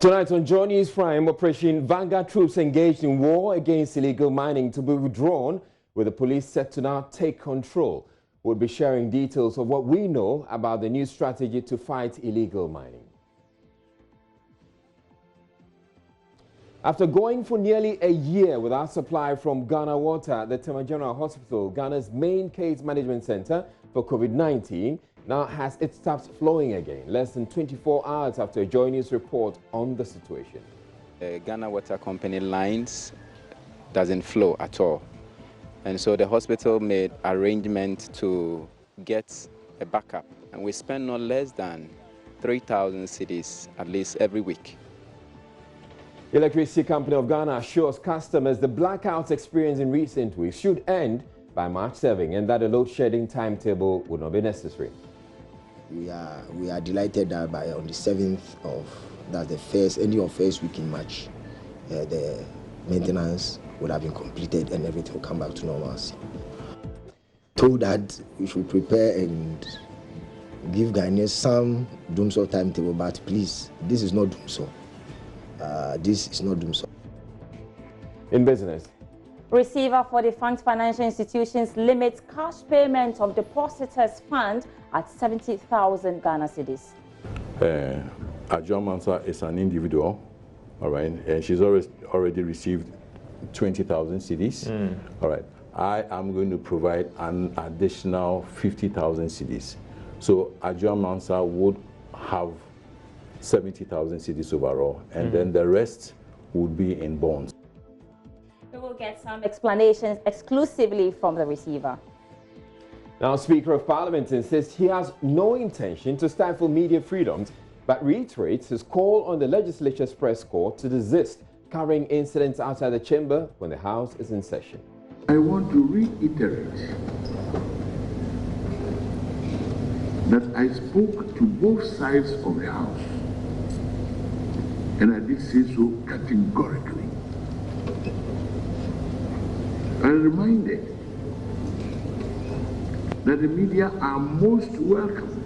Tonight on Joy News Prime, Operation Vanguard troops engaged in war against illegal mining to be withdrawn, with the police set to now take control. We'll be sharing details of what we know about the new strategy to fight illegal mining. After going for nearly a year without supply from Ghana Water, the Tema General Hospital, Ghana's main case management center for COVID-19, now has its taps flowing again, less than 24 hours after a Joy News report on the situation. Ghana Water Company lines doesn't flow at all. And so the hospital made arrangements to get a backup. And we spend no less than 3,000 cedis at least every week. Electricity Company of Ghana assures customers the blackouts experienced in recent weeks should end by March 7 and that a load shedding timetable would not be necessary. We are delighted that by on the 7th of that's the first week in March, the maintenance would have been completed and everything will come back to normalcy. Told that we should prepare and give Ghanaians some doomsday timetable, but please, this is not doomsday. This is not doomsday. In business. Receiver for defunct financial institutions limits cash payment of depositors' fund at 70,000 Ghana cedis. Ajua Mansa is an individual, all right, and she's already received 20,000 cedis. All right, I am going to provide an additional 50,000 cedis. So Ajua Mansa would have 70,000 cedis overall, and then the rest would be in bonds. We will get some explanations exclusively from the receiver. Now, Speaker of Parliament insists he has no intention to stifle media freedoms, but reiterates his call on the legislature's press corps to desist covering incidents outside the chamber when the House is in session. I want to reiterate that I spoke to both sides of the House, and I did say so categorically. I reminded that the media are most welcome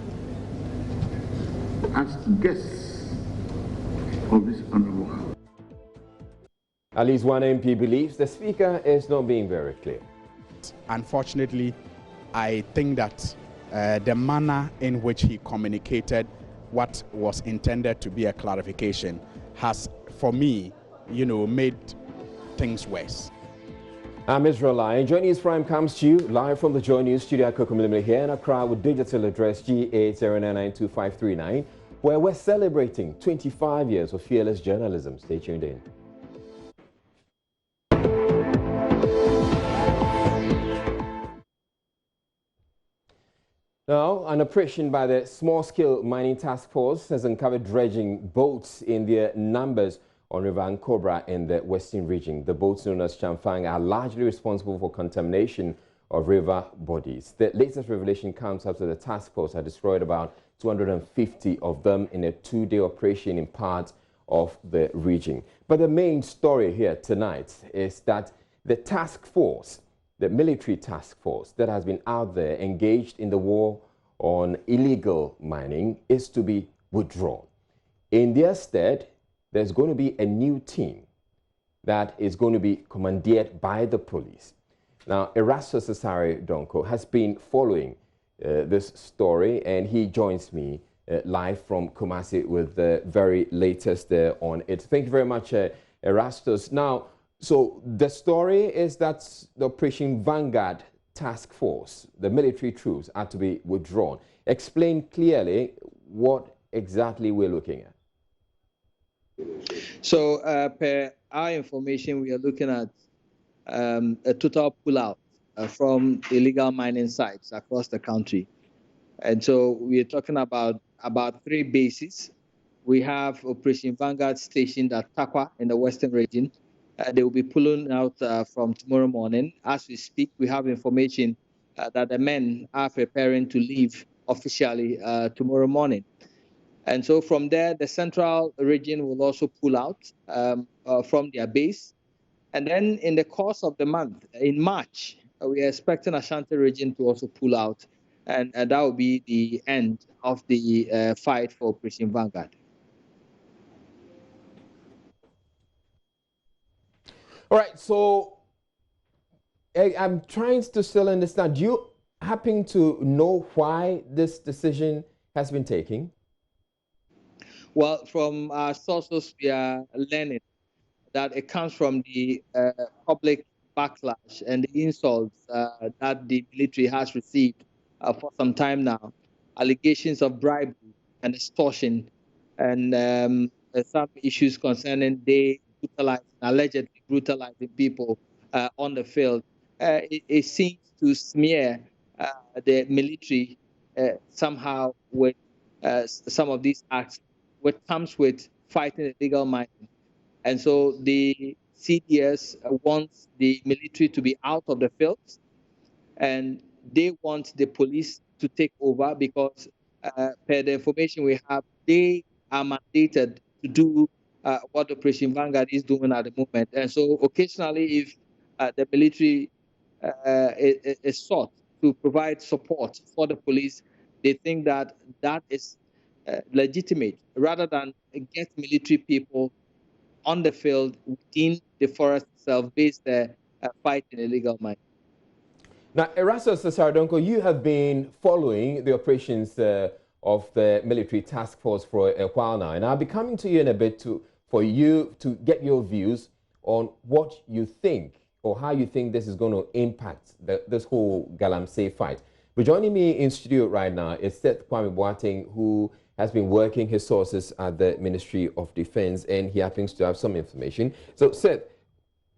as guests of this honorable House. At least one MP believes the Speaker is not being very clear. Unfortunately, I think that the manner in which he communicated what was intended to be a clarification has, for me, made things worse. I'm Israel Lai. Joy News Prime comes to you live from the Joy News studio at Kokomilimi here in Accra with digital address G80992539, where we're celebrating 25 years of fearless journalism. Stay tuned in. Now, an operation by the Small-Scale Mining Task Force has uncovered dredging boats in their numbers on River Nkobra in the western region. The boats known as Chamfang are largely responsible for contamination of river bodies. The latest revelation comes after the task force had destroyed about 250 of them in a two-day operation in parts of the region. But the main story here tonight is that the task force, the military task force that has been out there engaged in the war on illegal mining, is to be withdrawn. In their stead, there's going to be a new team that is going to be commandeered by the police. Now, Erastus Asare Donko has been following this story, and he joins me live from Kumasi with the very latest on it. Thank you very much, Erastus. Now, so the story is that the Operation Vanguard Task Force, the military troops, are to be withdrawn. Explain clearly what exactly we're looking at. So, per our information, we are looking at a total pullout from illegal mining sites across the country. And so we are talking about 3 bases. We have Operation Vanguard stationed at Takwa in the western region. They will be pulling out from tomorrow morning. As we speak, we have information that the men are preparing to leave officially tomorrow morning. And so from there, the central region will also pull out from their base. And then in the course of the month, in March, we are expecting Ashanti region to also pull out. And that will be the end of the fight for Operation Vanguard. All right, so I'm trying to still understand. Do you happen to know why this decision has been taken? Well, from our sources, we are learning that it comes from the public backlash and the insults that the military has received for some time now. Allegations of bribery and extortion, and some issues concerning they allegedly brutalizing people on the field. It seems to smear the military somehow with some of these acts, which comes with fighting illegal mining. And so the CDS wants the military to be out of the fields, and they want the police to take over because, per the information we have, they are mandated to do what Operation Vanguard is doing at the moment. And so occasionally, if the military is sought to provide support for the police, they think that that is legitimate rather than get military people on the field within the forest itself based fighting illegal mining. Now, Erastus Saradonko, you have been following the operations of the military task force for a while now, and I'll be coming to you in a bit for you to get your views on what you think or how you think this is going to impact this whole Galamsey fight. But joining me in studio right now is Seth Kwame Boateng, who has been working his sources at the Ministry of Defense, and he happens to have some information. So, Seth,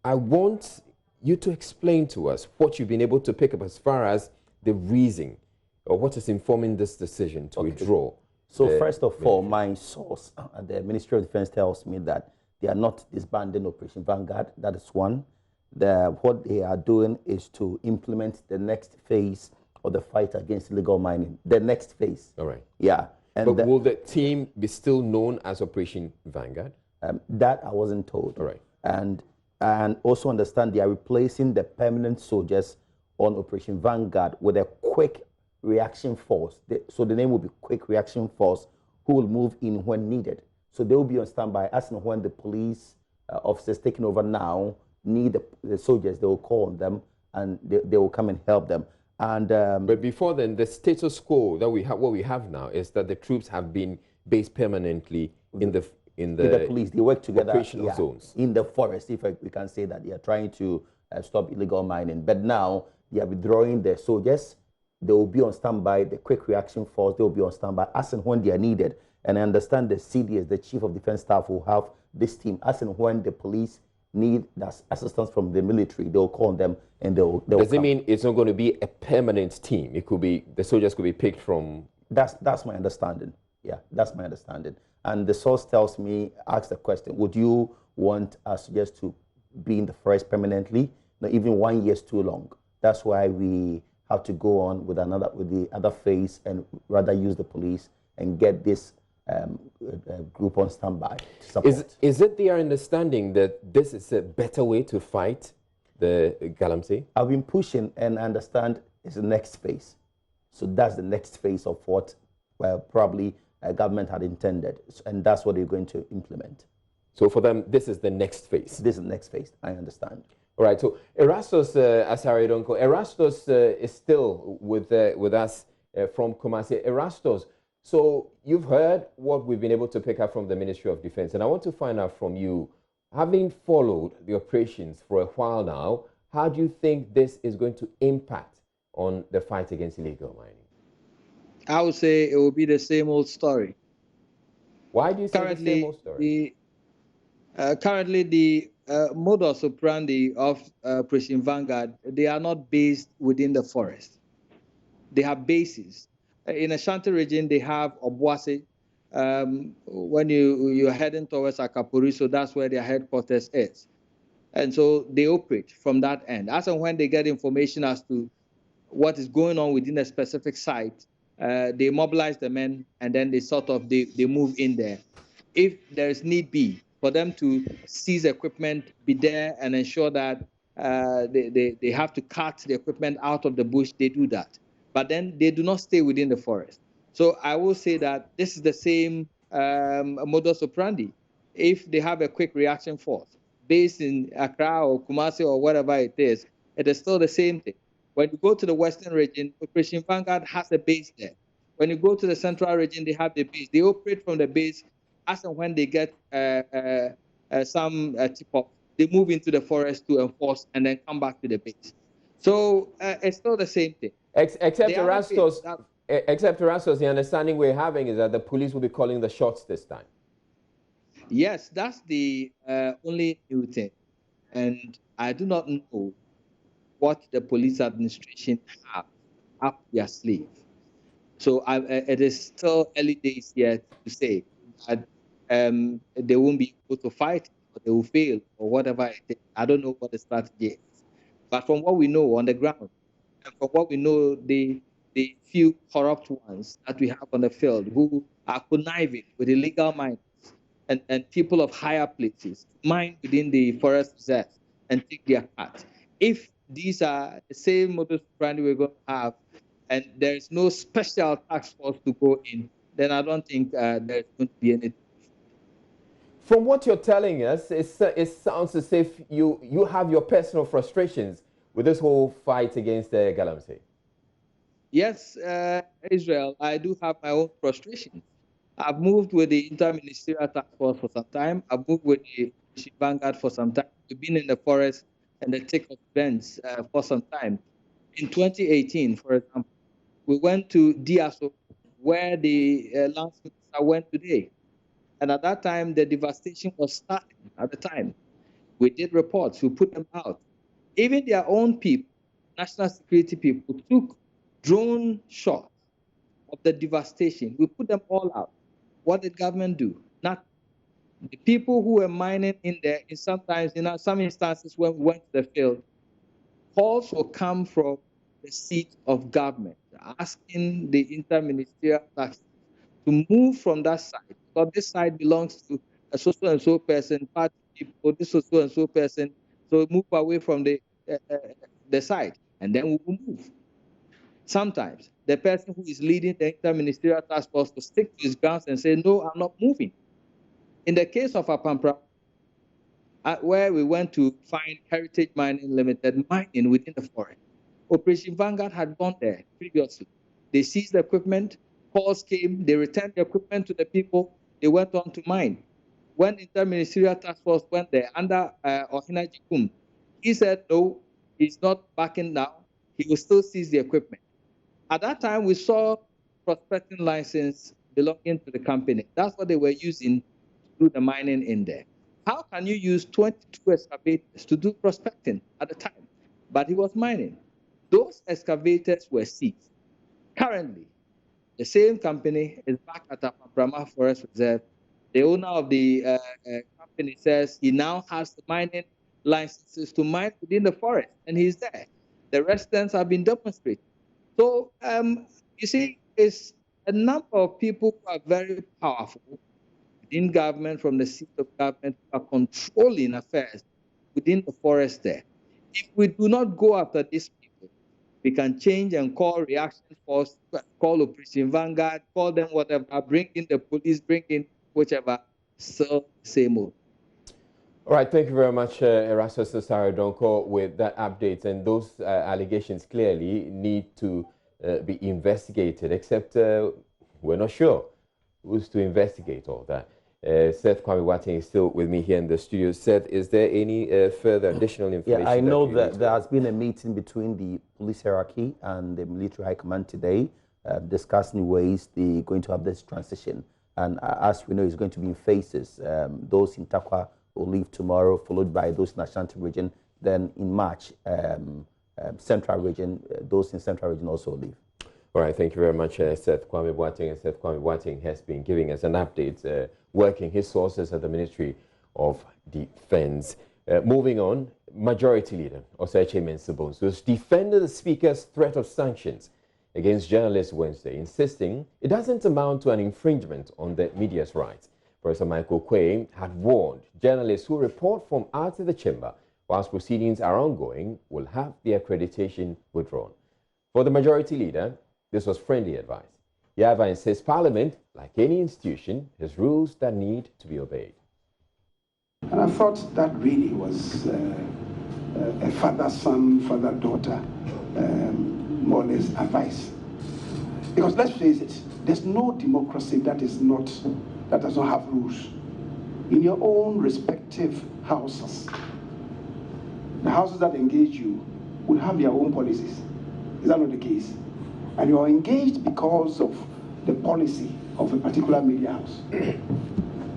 I want you to explain to us what you've been able to pick up as far as the reason or what is informing this decision to withdraw. So first of all, my source at the Ministry of Defense tells me that they are not disbanding Operation Vanguard. That is one. What they are doing is to implement the next phase of the fight against illegal mining. The next phase. All right. Yeah. And but will the team be still known as Operation Vanguard? That I wasn't told. All right. And also understand they are replacing the permanent soldiers on Operation Vanguard with a quick reaction force. So the name will be Quick Reaction Force, who will move in when needed. So they will be on standby as and when the police officers taking over now need the soldiers, they will call on them and they will come and help them. And but before then, the status quo that we have, what we have now, is that the troops have been based permanently in the police. They work together operational zones in the forest. If we can say that they are trying to stop illegal mining, but now they are withdrawing their soldiers. They will be on standby. The Quick Reaction Force, they will be on standby as and when they are needed. And I understand the CDS, the Chief of Defense Staff, will have this team as and when the police need that assistance from the military. They will call them and they will Does it mean it's not going to be a permanent team? It could be, the soldiers could be picked from... That's my understanding. Yeah, that's my understanding. And the source tells me, asks the question, would you want us just to be in the forest permanently? No, even 1 year is too long. That's why we have to go on with the other phase and rather use the police and get this group on standby to support. Is it their understanding that this is a better way to fight the Galamsey? I've been pushing and I understand it's the next phase. So that's the next phase of what probably government had intended. And that's what they're going to implement. So for them, this is the next phase? This is the next phase, I understand. All right, so Erastus Asaridonko, Erastus is still with us from Kumasi. Erastus, so you've heard what we've been able to pick up from the Ministry of Defense, and I want to find out from you, having followed the operations for a while now, how do you think this is going to impact on the fight against illegal mining? I would say it will be the same old story. Why do you say the same old story? Currently, the modus operandi of Operation Vanguard, they are not based within the forest. They have bases. In Ashanti region, they have Obuasi. When you're heading towards Akapuri, so that's where their headquarters is. And so they operate from that end. As and when they get information as to what is going on within a specific site, they mobilize the men and then they move in there. If there is need be for them to seize equipment, be there and ensure that they have to cut the equipment out of the bush, they do that. But then they do not stay within the forest. So I will say that this is the same modus operandi. If they have a quick reaction force, based in Accra or Kumasi or whatever it is still the same thing. When you go to the Western region, Operation Vanguard has a base there. When you go to the Central region, they have the base. They operate from the base as and when they get some tip-off, they move into the forest to enforce and then come back to the base. So it's still the same thing. Except Erastus, the understanding we're having is that the police will be calling the shots this time. Yes, that's the only new thing. And I do not know what the police administration have up their sleeve. So it is still early days yet to say that they won't be able to fight or they will fail or whatever it is. I don't know what the strategy is. But from what we know on the ground, and from what we know, the few corrupt ones that we have on the field who are conniving with illegal miners and people of higher places to mine within the forest reserve and take their cut. If these are the same modus operandi we're going to have, and there's no special task force to go in, then I don't think there's going to be any. From what you're telling us, it sounds as if you have your personal frustrations with this whole fight against the Galamsey. Yes, Israel, I do have my own frustrations. I've moved with the Interministerial Task Force for some time. I've moved with the Vanguard for some time. We've been in the forest and the thick of events for some time. In 2018, for example, we went to Diaso, where the lance minister went today. And at that time, the devastation was starting at the time. We did reports, we put them out. Even their own people, national security people, took drone shots of the devastation. We put them all out. What did government do? Nothing. The people who were mining in there, sometimes, in some instances when we went to the field, calls will come from the seat of government, asking the interministerial task to move from that side, because this side belongs to a so-and-so person, party people, this so-and-so person, so move away from the side, and then we will move. Sometimes the person who is leading the interministerial task force to stick to his grounds and say, no, I'm not moving. In the case of Apampra, where we went to find Heritage Mining Limited mining within the forest, Operation Vanguard had gone there previously. They seized the equipment, calls came, they returned the equipment to the people, they went on to mine. When the interministerial task force went there under Ohina Jikum, he said, no, he's not backing now, he will still seize the equipment. At that time, we saw prospecting license belonging to the company. That's what they were using to do the mining in there. How can you use 22 excavators to do prospecting at the time? But he was mining. Those excavators were seized. Currently, the same company is back at Apampra Forest Reserve. The owner of the company says he now has the mining licenses to mine within the forest, and he's there. The residents have been demonstrating. So, you see, it's a number of people who are very powerful within government, from the seat of government, who are controlling affairs within the forest there. If we do not go after these people, we can change and call reaction force, call Operation Vanguard, call them whatever, bring in the police, bring in whichever, so same old. All right, thank you very much, Erastus Saradonko, with that update. And those allegations clearly need to be investigated, except we're not sure who's to investigate all that. Seth Kwame-Wating is still with me here in the studio. Seth, is there any further additional information? Yeah, I know that there has been a meeting between the police hierarchy and the military high command today, discussing ways they're going to have this transition. And as we know, it's going to be in phases. Those in Takwa will leave tomorrow, followed by those in Ashanti region. Then in March, Central region, those in Central region also leave. All right, thank you very much, Seth Kwame-Wating. And Seth Kwame-Wating has been giving us an update, working his sources at the Ministry of Defense. Moving on, Majority Leader Osache Mensah-Bonsu defended the Speaker's threat of sanctions against journalists Wednesday, insisting it doesn't amount to an infringement on the media's rights. Professor Michael Quay had warned journalists who report from outside the chamber whilst proceedings are ongoing will have their accreditation withdrawn. For the Majority Leader, this was friendly advice. Yava insists Parliament, like any institution, has rules that need to be obeyed. And I thought that really was a father-son, father-daughter, more or less advice. Because let's face it, there's no democracy that does not have rules. In your own respective houses, the houses that engage you will have their own policies. Is that not the case? And you are engaged because of the policy of a particular media house.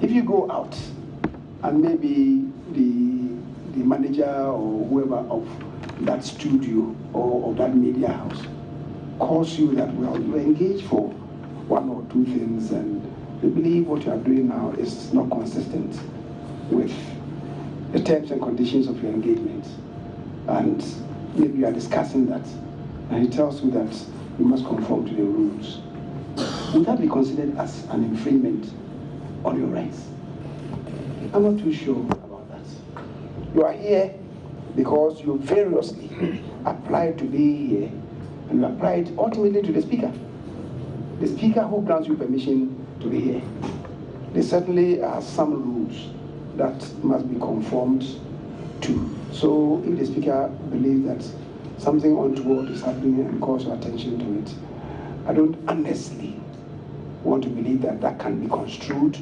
If you go out and maybe the manager or whoever of that studio or of that media house calls you that, well, you are engaged for one or two things and they believe what you are doing now is not consistent with the terms and conditions of your engagement. And maybe you are discussing that and he tells you that you must conform to the rules. Would that be considered as an infringement on your rights? I'm not too sure about that. You are here because you variously applied to be here, and you applied ultimately to the speaker. The speaker who grants you permission to be here. There certainly are some rules that must be conformed to. So if the speaker believes that something untoward is happening and calls your attention to it, I don't honestly want to believe that that can be construed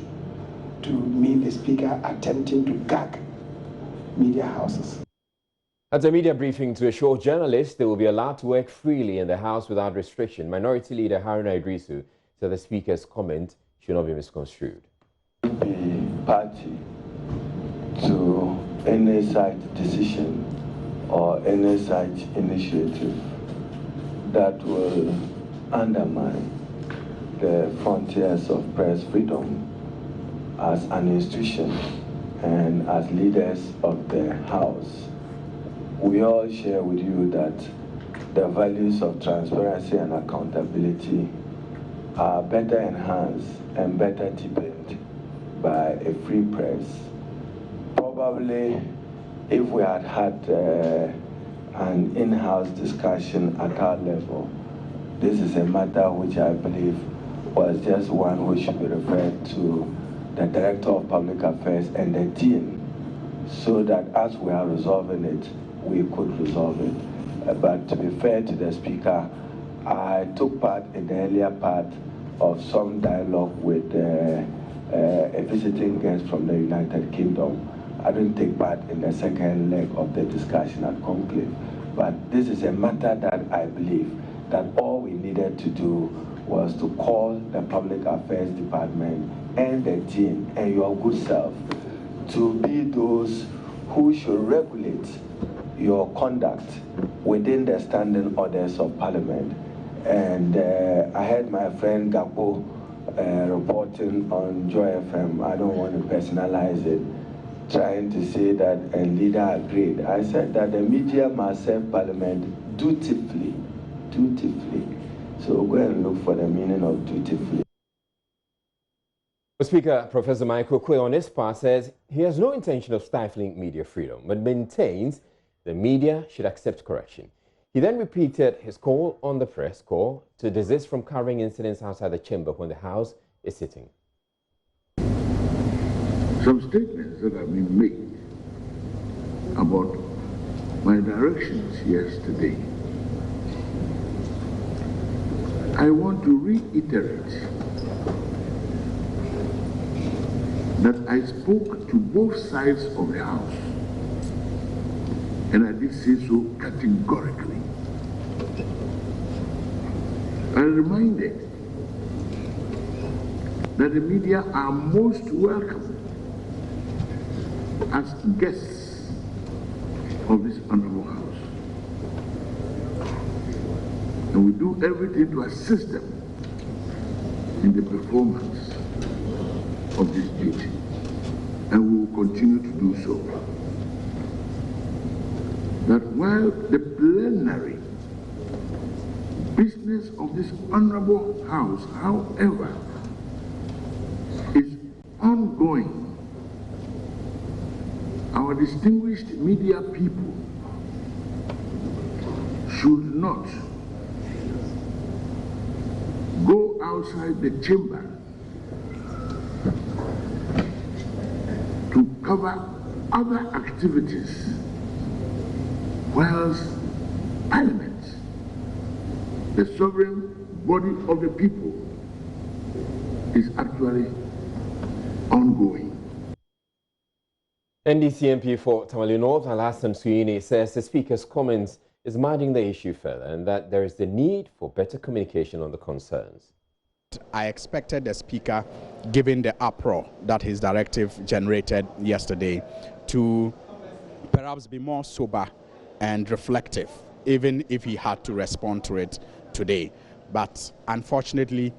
to mean the speaker attempting to gag media houses. At a media briefing to assure journalists they will be allowed to work freely in the House without restriction, Minority Leader Haruna Idrisu said the Speaker's comment should not be misconstrued. Be party to any such decision or any such initiative that will undermine the frontiers of press freedom as an institution and as leaders of the House. We all share with you that the values of transparency and accountability are better enhanced and better deepened by a free press. Probably if we had had an in-house discussion at our level, this is a matter which I believe was just one which should be referred to the Director of Public Affairs and the team, so that as we are resolving it, we could resolve it. But to be fair to the Speaker, I took part in the earlier part of some dialogue with a visiting guest from the United Kingdom. I didn't take part in the second leg of the discussion at conclave. But this is a matter that I believe that all we needed to do was to call the Public Affairs Department and the team and your good self to be those who should regulate your conduct within the standing orders of Parliament. And I heard my friend Gapo reporting on Joy FM, I don't want to personalize it, trying to say that a leader agreed. I said that the media must serve Parliament dutifully. So go and look for the meaning of dutifully. Speaker Professor Michael Quay on his part says he has no intention of stifling media freedom, but maintains the media should accept correction. He then repeated his call on the press corps to desist from covering incidents outside the chamber when the House is sitting. Some statements that have been made about my directions yesterday, I want to reiterate that I spoke to both sides of the House, and I did say so categorically. I reminded that the media are most welcome as guests of this honorable House. And we do everything to assist them in the performance of this duty. And we will continue to do so. That while the plenary business of this honorable House, however, is ongoing, our distinguished media people should not go outside the chamber to cover other activities, whilst Parliament, the sovereign body of the people, is actually ongoing. NDC MP for Tamale North, Alassane Suini, says the Speaker's comments is marking the issue further and that there is the need for better communication on the concerns. I expected the Speaker, given the uproar that his directive generated yesterday, to perhaps be more sober and reflective, even if he had to respond to it today. But unfortunately,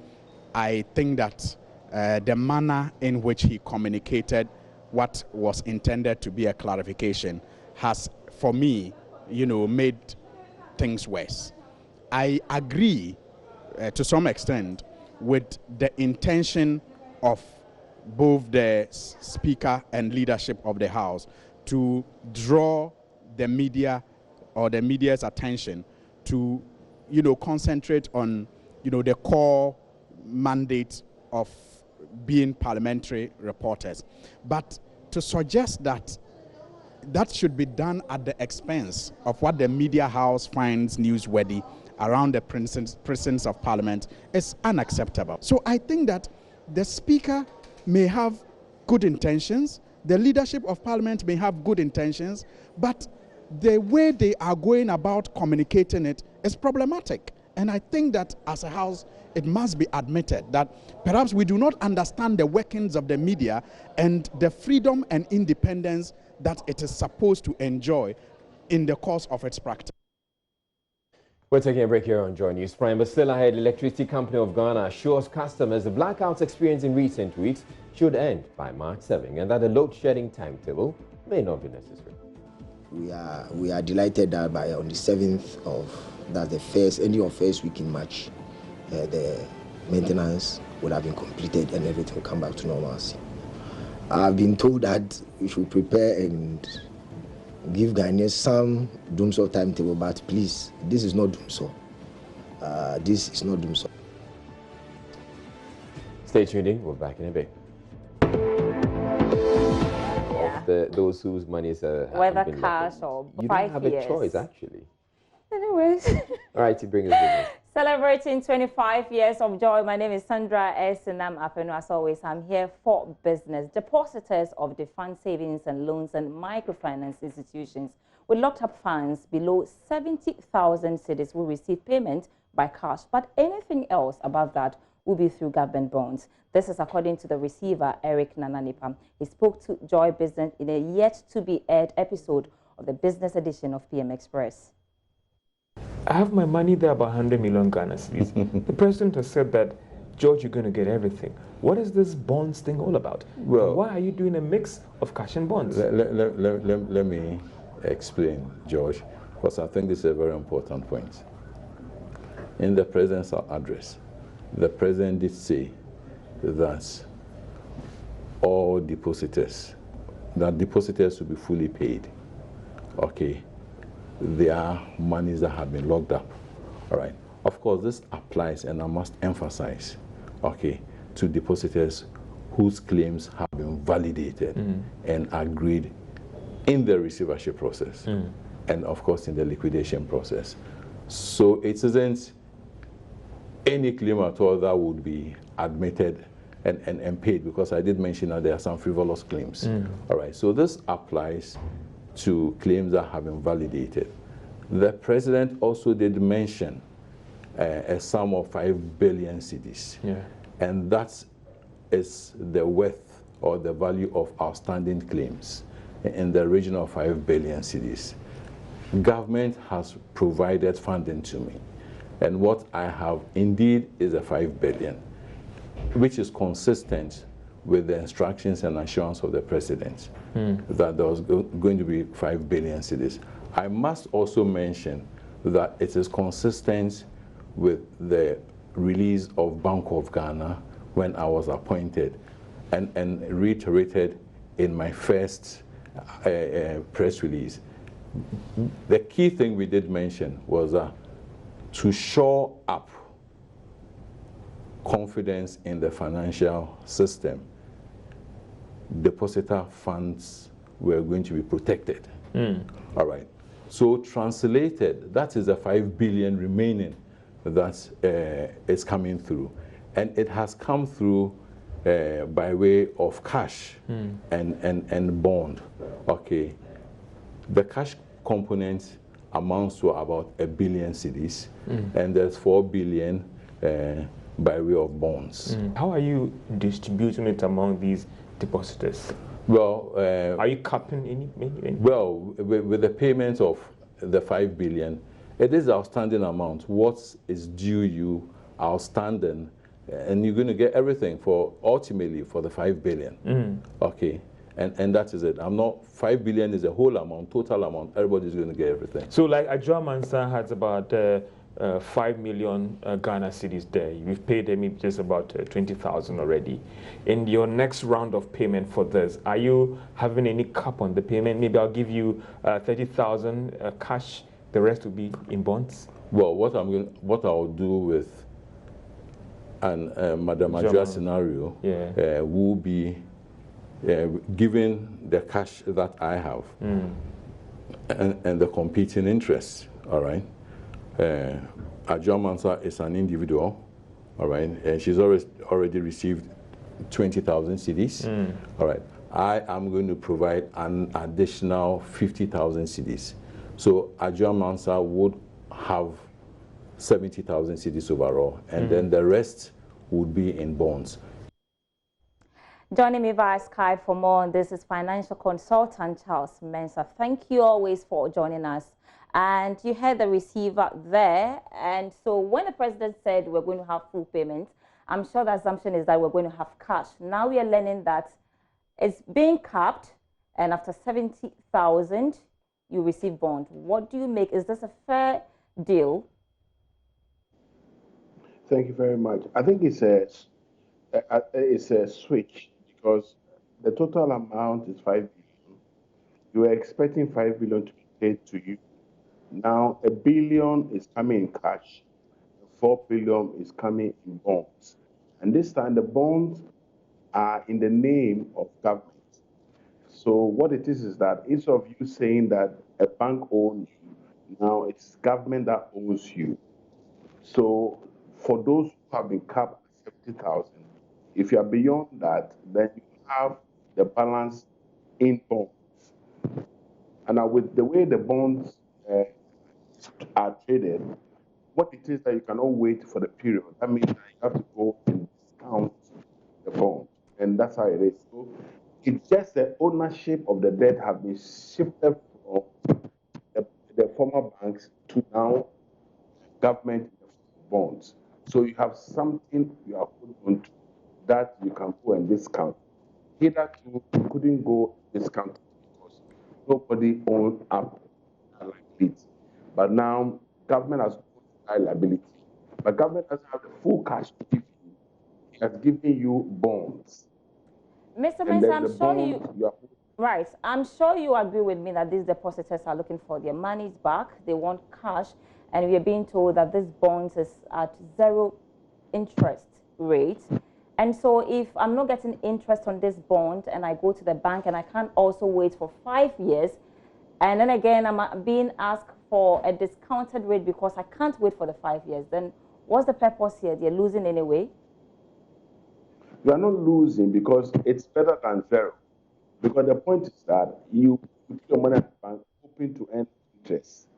I think that the manner in which he communicated what was intended to be a clarification has, for me, made things worse. I agree to some extent with the intention of both the Speaker and leadership of the House to draw the media or the media's attention to, concentrate on, the core mandate of being parliamentary reporters. But to suggest that that should be done at the expense of what the media house finds newsworthy around the presence of Parliament is unacceptable. So I think that the Speaker may have good intentions, the leadership of Parliament may have good intentions, but the way they are going about communicating it is problematic. And I think that as a House, it must be admitted that perhaps we do not understand the workings of the media and the freedom and independence that it is supposed to enjoy in the course of its practice. We're taking a break here on Joy News Prime, but still ahead, Electricity Company of Ghana assures customers the blackouts experienced in recent weeks should end by March 7 and that the load shedding timetable may not be necessary. We are delighted that by on the 7th of, that's the first, end of first week in March, the maintenance would have been completed and everything will come back to normalcy. I've been told that we should prepare and give Ghanaians some doomsday timetable, but please, this is not doomsday. This is not doomsday. Stay tuned in, we're back in a bit. Those whose monies are whether cash or 5 years. You don't have a choice, actually. Anyways. All right, to bring us business. Celebrating 25 years of joy. My name is Sandra Esinam Apenu. As always, I'm here for business. Depositors of the fund savings and loans and microfinance institutions with locked up funds below 70,000 cedis will receive payment by cash, but anything else above that will be through government bonds. This is according to the receiver, Eric Nananipa. He spoke to Joy Business in a yet-to-be-aired episode of the business edition of PM Express. I have my money there, about 100 million Ghana cedis. The president has said that, George, you're going to get everything. What is this bonds thing all about? Well, why are you doing a mix of cash and bonds? Let me explain, George, because I think this is a very important point. In the president's address, the president did say that all depositors, that depositors will be fully paid. Okay. There are monies that have been locked up. All right. Of course, this applies, and I must emphasize, okay, to depositors whose claims have been validated and agreed in the receivership process and, of course, in the liquidation process. So it isn't any claim at all that would be admitted and paid, because I did mention that there are some frivolous claims. All right. So this applies to claims that have been validated. The president also did mention a sum of 5 billion cedis. Yeah. And that is the worth or the value of outstanding claims in the region of 5 billion cedis. Government has provided funding to me. And what I have indeed is a 5 billion, which is consistent with the instructions and assurance of the president that there was going to be 5 billion cedis. I must also mention that it is consistent with the release of Bank of Ghana when I was appointed, and reiterated in my first press release. The key thing we did mention was to shore up confidence in the financial system. Depositor funds were going to be protected. All right. So translated, that is the 5 billion remaining that is coming through. And it has come through by way of cash and bond. Okay. The cash component amounts to about 1 billion cedis, and there's 4 billion by way of bonds. How are you distributing it among these depositors? Well, are you capping any? Well, with the payment of the 5 billion, it is outstanding amount. What is due you outstanding, and you're going to get everything for ultimately for the 5 billion. Okay. And that is it. I'm not, 5 billion is the whole amount, total amount. Everybody's going to get everything. So like Ajua Mansa has about 5 million Ghana cedis there. You've paid him just about 20,000 already. In your next round of payment for this, are you having any cap on the payment? Maybe I'll give you 30,000 cash. The rest will be in bonds. Well, what I'll do with Madam Ajua's scenario will be given the cash that I have and the competing interests, all right? Ajua Mansa is an individual, all right? And she's already received 20,000 cedis, all right? I am going to provide an additional 50,000 cedis. So Ajua Mansa would have 70,000 cedis overall, and then the rest would be in bonds. Joining me via Skype for more on this is financial consultant Charles Mensah. Thank you always for joining us. And you heard the receiver there. And so when the president said we're going to have full payment, I'm sure the assumption is that we're going to have cash. Now we are learning that it's being capped, and after 70,000, you receive bond. What do you make? Is this a fair deal? Thank you very much. I think it's a switch, because the total amount is 5 billion. You were expecting 5 billion to be paid to you. Now 1 billion is coming in cash, 4 billion is coming in bonds. And this time the bonds are in the name of government. So what it is that instead of you saying that a bank owns you, now it's government that owns you. So for those who have been capped at 70,000, if you are beyond that, then you have the balance in bonds. And now with the way the bonds are traded, what it is that you cannot wait for the period. That means that you have to go and discount the bond. And that's how it is. So it's just the ownership of the debt have been shifted from the former banks to now government bonds. So you have something you are holding on to that you can go and discount. Hitherto, you couldn't go discount because nobody owned up that liability. But now, government has owned that liability. But government doesn't have the full cash to give you. It has given you bonds. Mr. Mensah, I'm sure I'm sure you agree with me that these depositors are looking for their monies back. They want cash. And we are being told that this bond is at 0 interest rate. And so if I'm not getting interest on this bond and I go to the bank and I can't also wait for 5 years, and then again I'm being asked for a discounted rate because I can't wait for the 5 years, then what's the purpose here? They're losing anyway? You are not losing because it's better than 0. Because the point is that you put your money at the bank hoping to earn interest.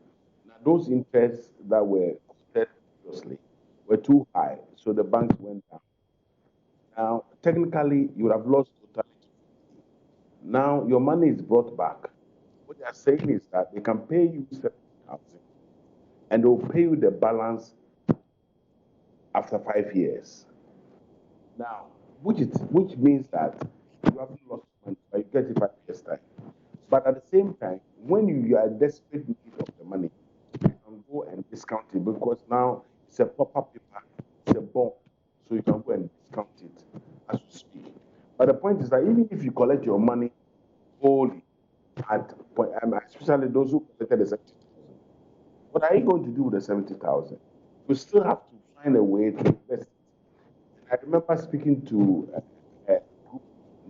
Now, those interests that were quoted previously were too high, so the banks went down. Now, technically, you would have lost totally. Now, your money is brought back. What they are saying is that they can pay you 70,000 and they'll pay you the balance after 5 years. Now, which means that you haven't lost money, but you get it 5 years' time. But at the same time, when you are in desperate need of the money, you can go and discount it because now it's a proper paper, it's a bond, so you can go and discount it as you speak. But the point is that even if you collect your money wholly, especially those who collected the 70,000, what are you going to do with the 70,000? You still have to find a way to invest it. I remember speaking to a group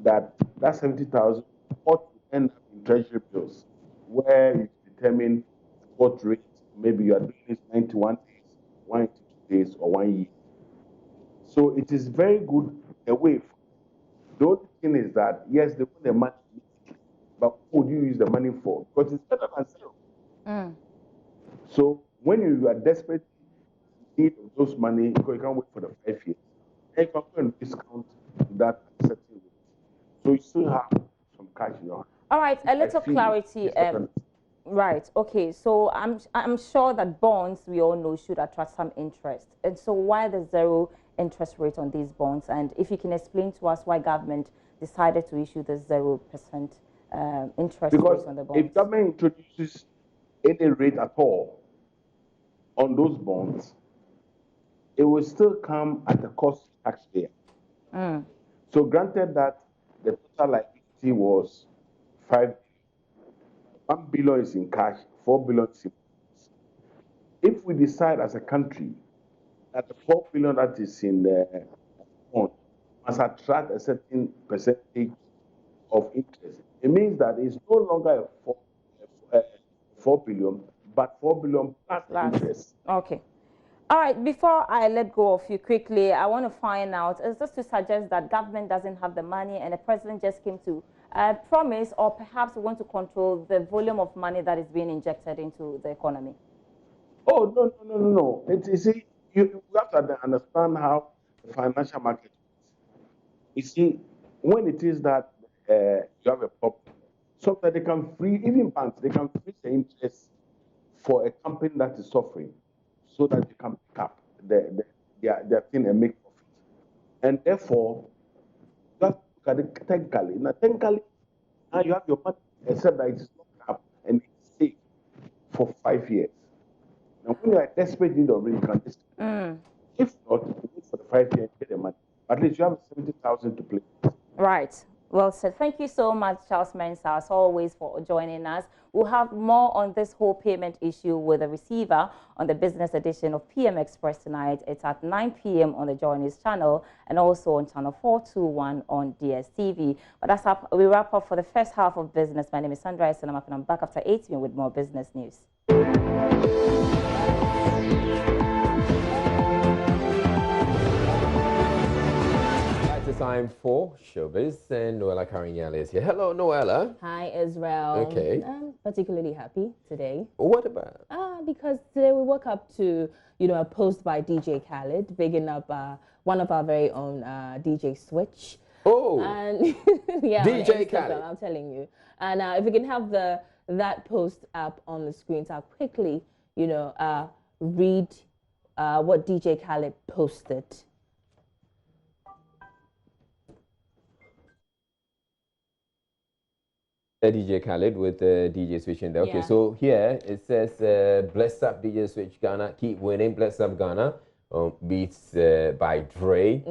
that 70,000 ought to end up in treasury bills, where you determine what rate, maybe you are doing this 91 days, 182 days, or 1 year. So it is very good away. The only thing is that, yes, they want the money immediately, but what would you use the money for? Because it's better than zero. So when you are desperate in need of those money, because you can't wait for the 5 years, and you can go and discount that at a certain rate. So you still have some cash in your hand. All right, a little clarity. Right. Okay. So I'm sure that bonds, we all know, should attract some interest. And so why the zero interest rate on these bonds? And if you can explain to us why government decided to issue the 0% interest rate on the bonds. If government introduces any rate at all on those bonds, it will still come at the cost of taxpayer. So granted that the total liability was 5 1 billion is in cash, 4 billion is in bonds. If we decide as a country that the 4 billion that is in the bond must attract a certain percentage of interest, it means that it's no longer a 4 billion, but 4 billion plus interest. Okay. All right, before I let go of you quickly, I want to find out, is this to suggest that government doesn't have the money and the president just came to promise, or perhaps want to control the volume of money that is being injected into the economy? Oh, no. You have to understand how the financial market works. You see, when it is that you have a problem, sometimes they can even banks, they can freeze the interest for a company that is suffering, so that they can pick up their thing and make profit. And therefore, you have to look at it technically. Now, technically, now you have your money, except that it is locked up and it's safe for 5 years. Now, when you are desperate need of it, you can just, if not, you wait for the 5 years and get the money. At least you have 70,000 to play. Right. Well said. Thank you so much, Charles Mensah, as always, for joining us. We'll have more on this whole payment issue with the receiver on the business edition of PM Express tonight. It's at 9 p.m. on the Joy News channel and also on channel 421 on DSTV. But that's up. We wrap up for the first half of business. My name is Sandra and I'm back after 8 p.m. with more business news. Time for Showbiz, and Noella Karinyale is here. Hello, Noella. Hi, Israel. Okay. I'm particularly happy today. What about? Because today we woke up to, a post by DJ Khaled, bigging up one of our very own DJ Switch. Oh. And yeah, DJ Khaled. I'm telling you. And if we can have that post up on the screen, so I'll quickly, read what DJ Khaled posted. DJ Khaled with DJ Switch in there. Okay, so here it says, bless up DJ Switch Ghana, keep winning, bless up Ghana. Beats by Dre,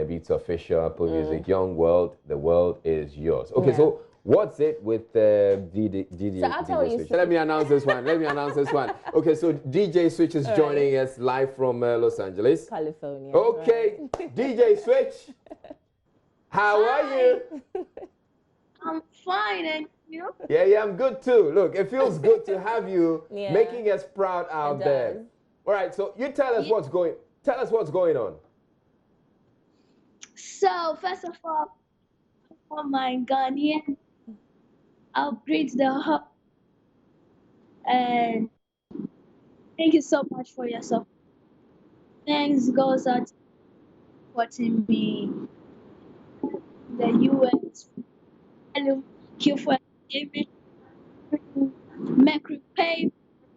Beats Official, Apple Music, Young World, the world is yours. Okay, so what's it with DJ Switch? Let me announce this one. Okay, so DJ Switch is joining us live from Los Angeles, California. Okay, DJ Switch, how are you? I'm fine, and you? Yeah, I'm good too. Look, it feels good to have you making us proud out there. All right, so you tell us what's going on. So first of all, for my Ghanaian, I'll greet the hub, and thank you so much for your support. Thanks goes out to supporting me, the US. Thank you for giving McRepay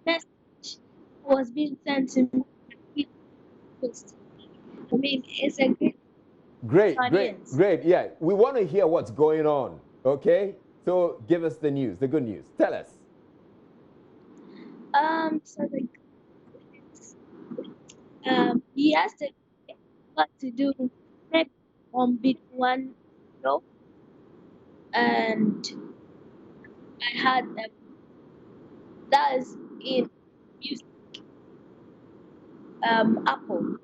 message was being sent to me. I mean, it's a great audience. Great. Yeah, we want to hear what's going on. Okay, so give us the news, the good news. Tell us. So yesterday, got to do next on Bit One show. And I had that is in music, Apple,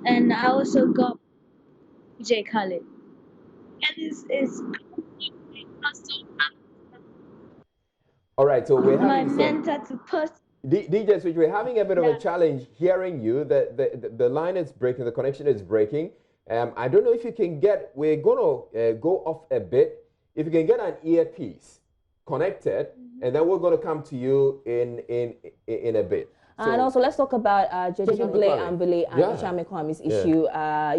and I also got DJ Khaled, and it's All right, so we're my having mentor to post. DJ Switch, we're having a bit of a challenge hearing you. The line is breaking, the connection is breaking. I don't know if you can get, we're going to go off a bit. If you can get an earpiece connected, and then we're going to come to you in a bit. So, and also, let's talk about Jedibule Ambele and Ochame Kwame's issue.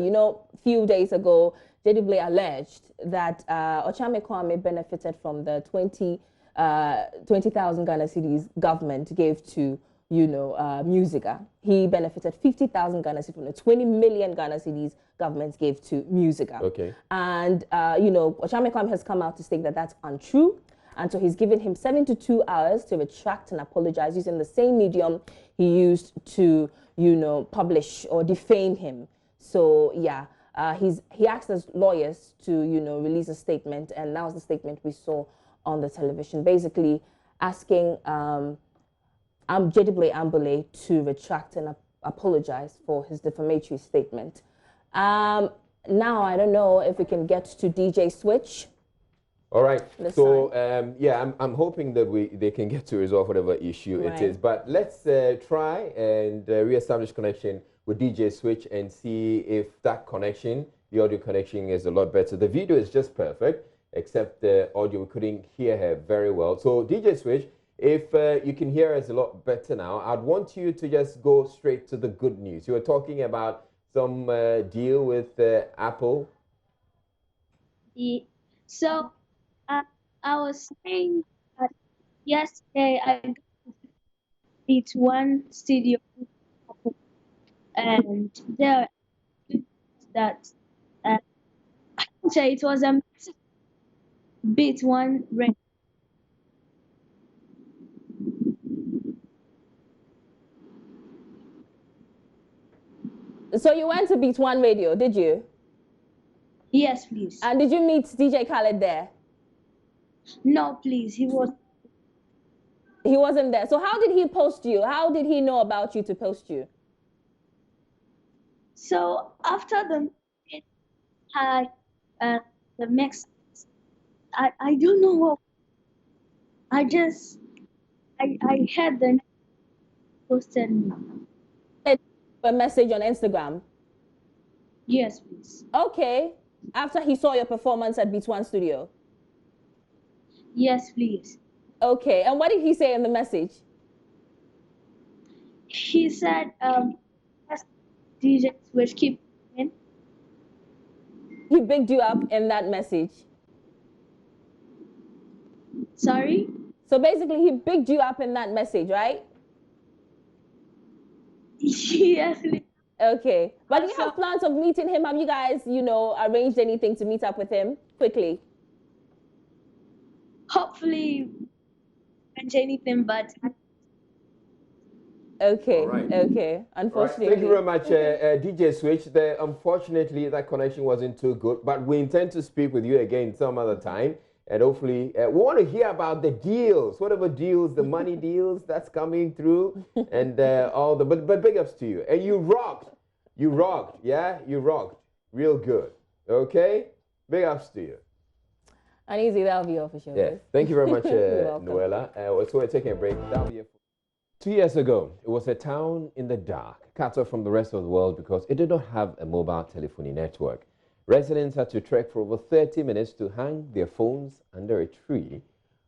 You know, a few days ago, Jedibule alleged that Ochame Kwame benefited from the 20,000 Ghana cedis government gave to, you know, Musica. He benefited 50,000 Ghana cedis from the 20 million Ghana cedis government gave to Musica. Okay. And, you know, Ochame Kwame has come out to state that that's untrue. And so he's given him 72 hours to retract and apologize using the same medium he used to, you know, publish or defame him. So, yeah, he asked his lawyers to, you know, release a statement. And that was the statement we saw on the television, basically asking Jedibule Ambele to retract and apologize for his defamatory statement. Now, I don't know if we can get to DJ Switch. All right. So, yeah, I'm hoping that they can get to resolve whatever issue it is. But let's try and reestablish connection with DJ Switch and see if that connection, the audio connection, is a lot better. The video is just perfect, except the audio, we couldn't hear her very well. So, DJ Switch, if you can hear us a lot better now, I'd want you to just go straight to the good news. You were talking about some deal with Apple. So, I was saying that yesterday I got Beat One studio, and there that it was a Beat One record. So you went to Beat One Radio, did you? Yes, please. And did you meet DJ Khaled there? No, please. He wasn't there. So how did he post you? How did he know about you to post you? So after the mix, I don't know what. I had the posted me. A message on Instagram? Yes, please. Okay. After he saw your performance at Beat One Studio? Yes, please. Okay. And what did he say in the message? He said, DJ Switch, keep in. He bigged you up in that message? Sorry? So basically he bigged you up in that message, right? Yes. Okay. But do you have plans of meeting him? Have you guys, you know, arranged anything to meet up with him quickly? Hopefully, arrange anything, but... Okay, okay. Unfortunately. Right. Thank you very much, DJ Switch. Unfortunately, that connection wasn't too good, but we intend to speak with you again some other time. And hopefully, we want to hear about the deals, whatever deals, the money deals that's coming through, and all the. But big ups to you. And you rocked, yeah, you rocked, real good. Okay, big ups to you. Uneasy, that'll be all for sure. Yeah, thank you very much, Noella. So we're taking a break. That'll be it. 2 years ago, it was a town in the dark, cut off from the rest of the world because it did not have a mobile telephony network. Residents had to trek for over 30 minutes to hang their phones under a tree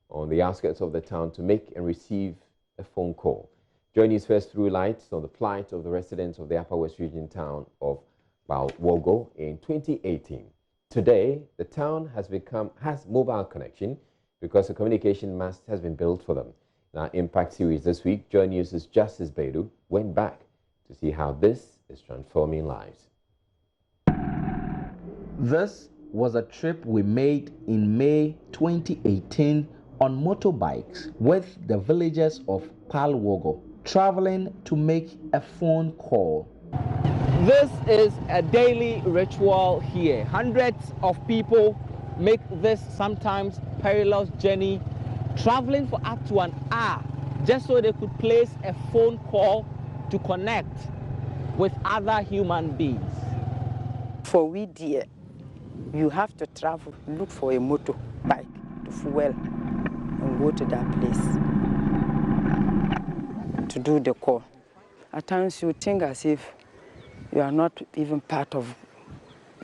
on the outskirts of the town to make and receive a phone call. Join us first through lights on the plight of the residents of the Upper West Region town of Balwogo in 2018. Today, the town has mobile connection because a communication mast has been built for them. In our Impact series this week, Joy News' Justice Bedu went back to see how this is transforming lives. This was a trip we made in May 2018 on motorbikes with the villagers of Palwogo, traveling to make a phone call. This is a daily ritual here. Hundreds of people make this sometimes perilous journey, traveling for up to an hour just so they could place a phone call to connect with other human beings. For we dear, you have to travel, look for a motorbike to well and go to that place to do the call. At times you think as if you are not even part of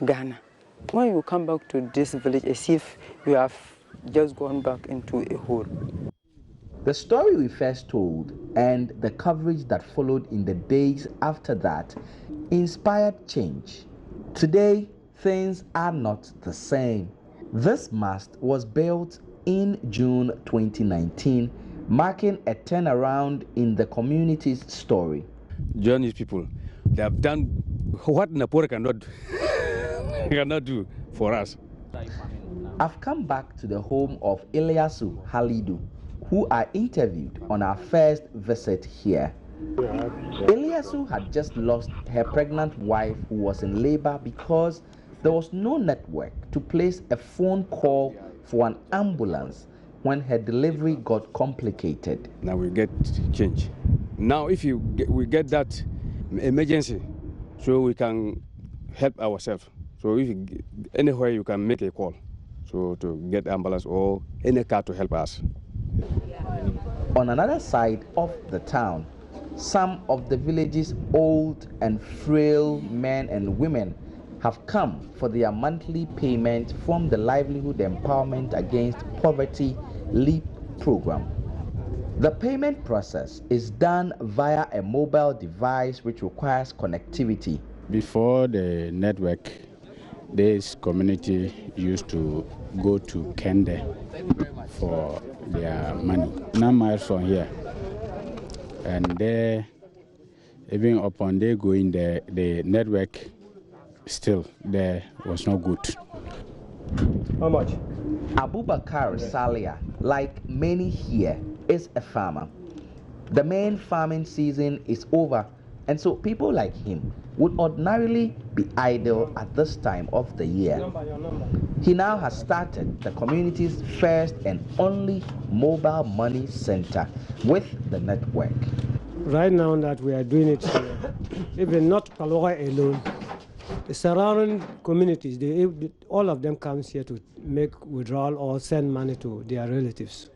Ghana. When you come back to this village, as if you have just gone back into a hole. The story we first told and the coverage that followed in the days after that inspired change. Today, things are not the same. This mast was built in June 2019, marking a turnaround in the community's story. Journey's people, they have done what Napore cannot do for us. I've come back to the home of Ilyasu Halidu, who I interviewed on our first visit here. Ilyasu had just lost her pregnant wife who was in labor because there was no network to place a phone call for an ambulance when her delivery got complicated. Now we get change. Now if we get that emergency, so we can help ourselves. So if anywhere you can make a call, so to get ambulance or any car to help us. On another side of the town, some of the village's old and frail men and women have come for their monthly payment from the Livelihood Empowerment Against Poverty LEAP program. The payment process is done via a mobile device which requires connectivity. Before the network, this community used to go to Kende for their money. 9 miles from here. And there, even upon they going there, the network still there was not good. How much? Abubakar Salia, like many here, is a farmer. The main farming season is over, and so people like him would ordinarily be idle at this time of the year. He now has started the community's first and only mobile money center with the network. Right now that we are doing it here, even not Palora alone, the surrounding communities, all of them comes here to make withdrawal or send money to their relatives.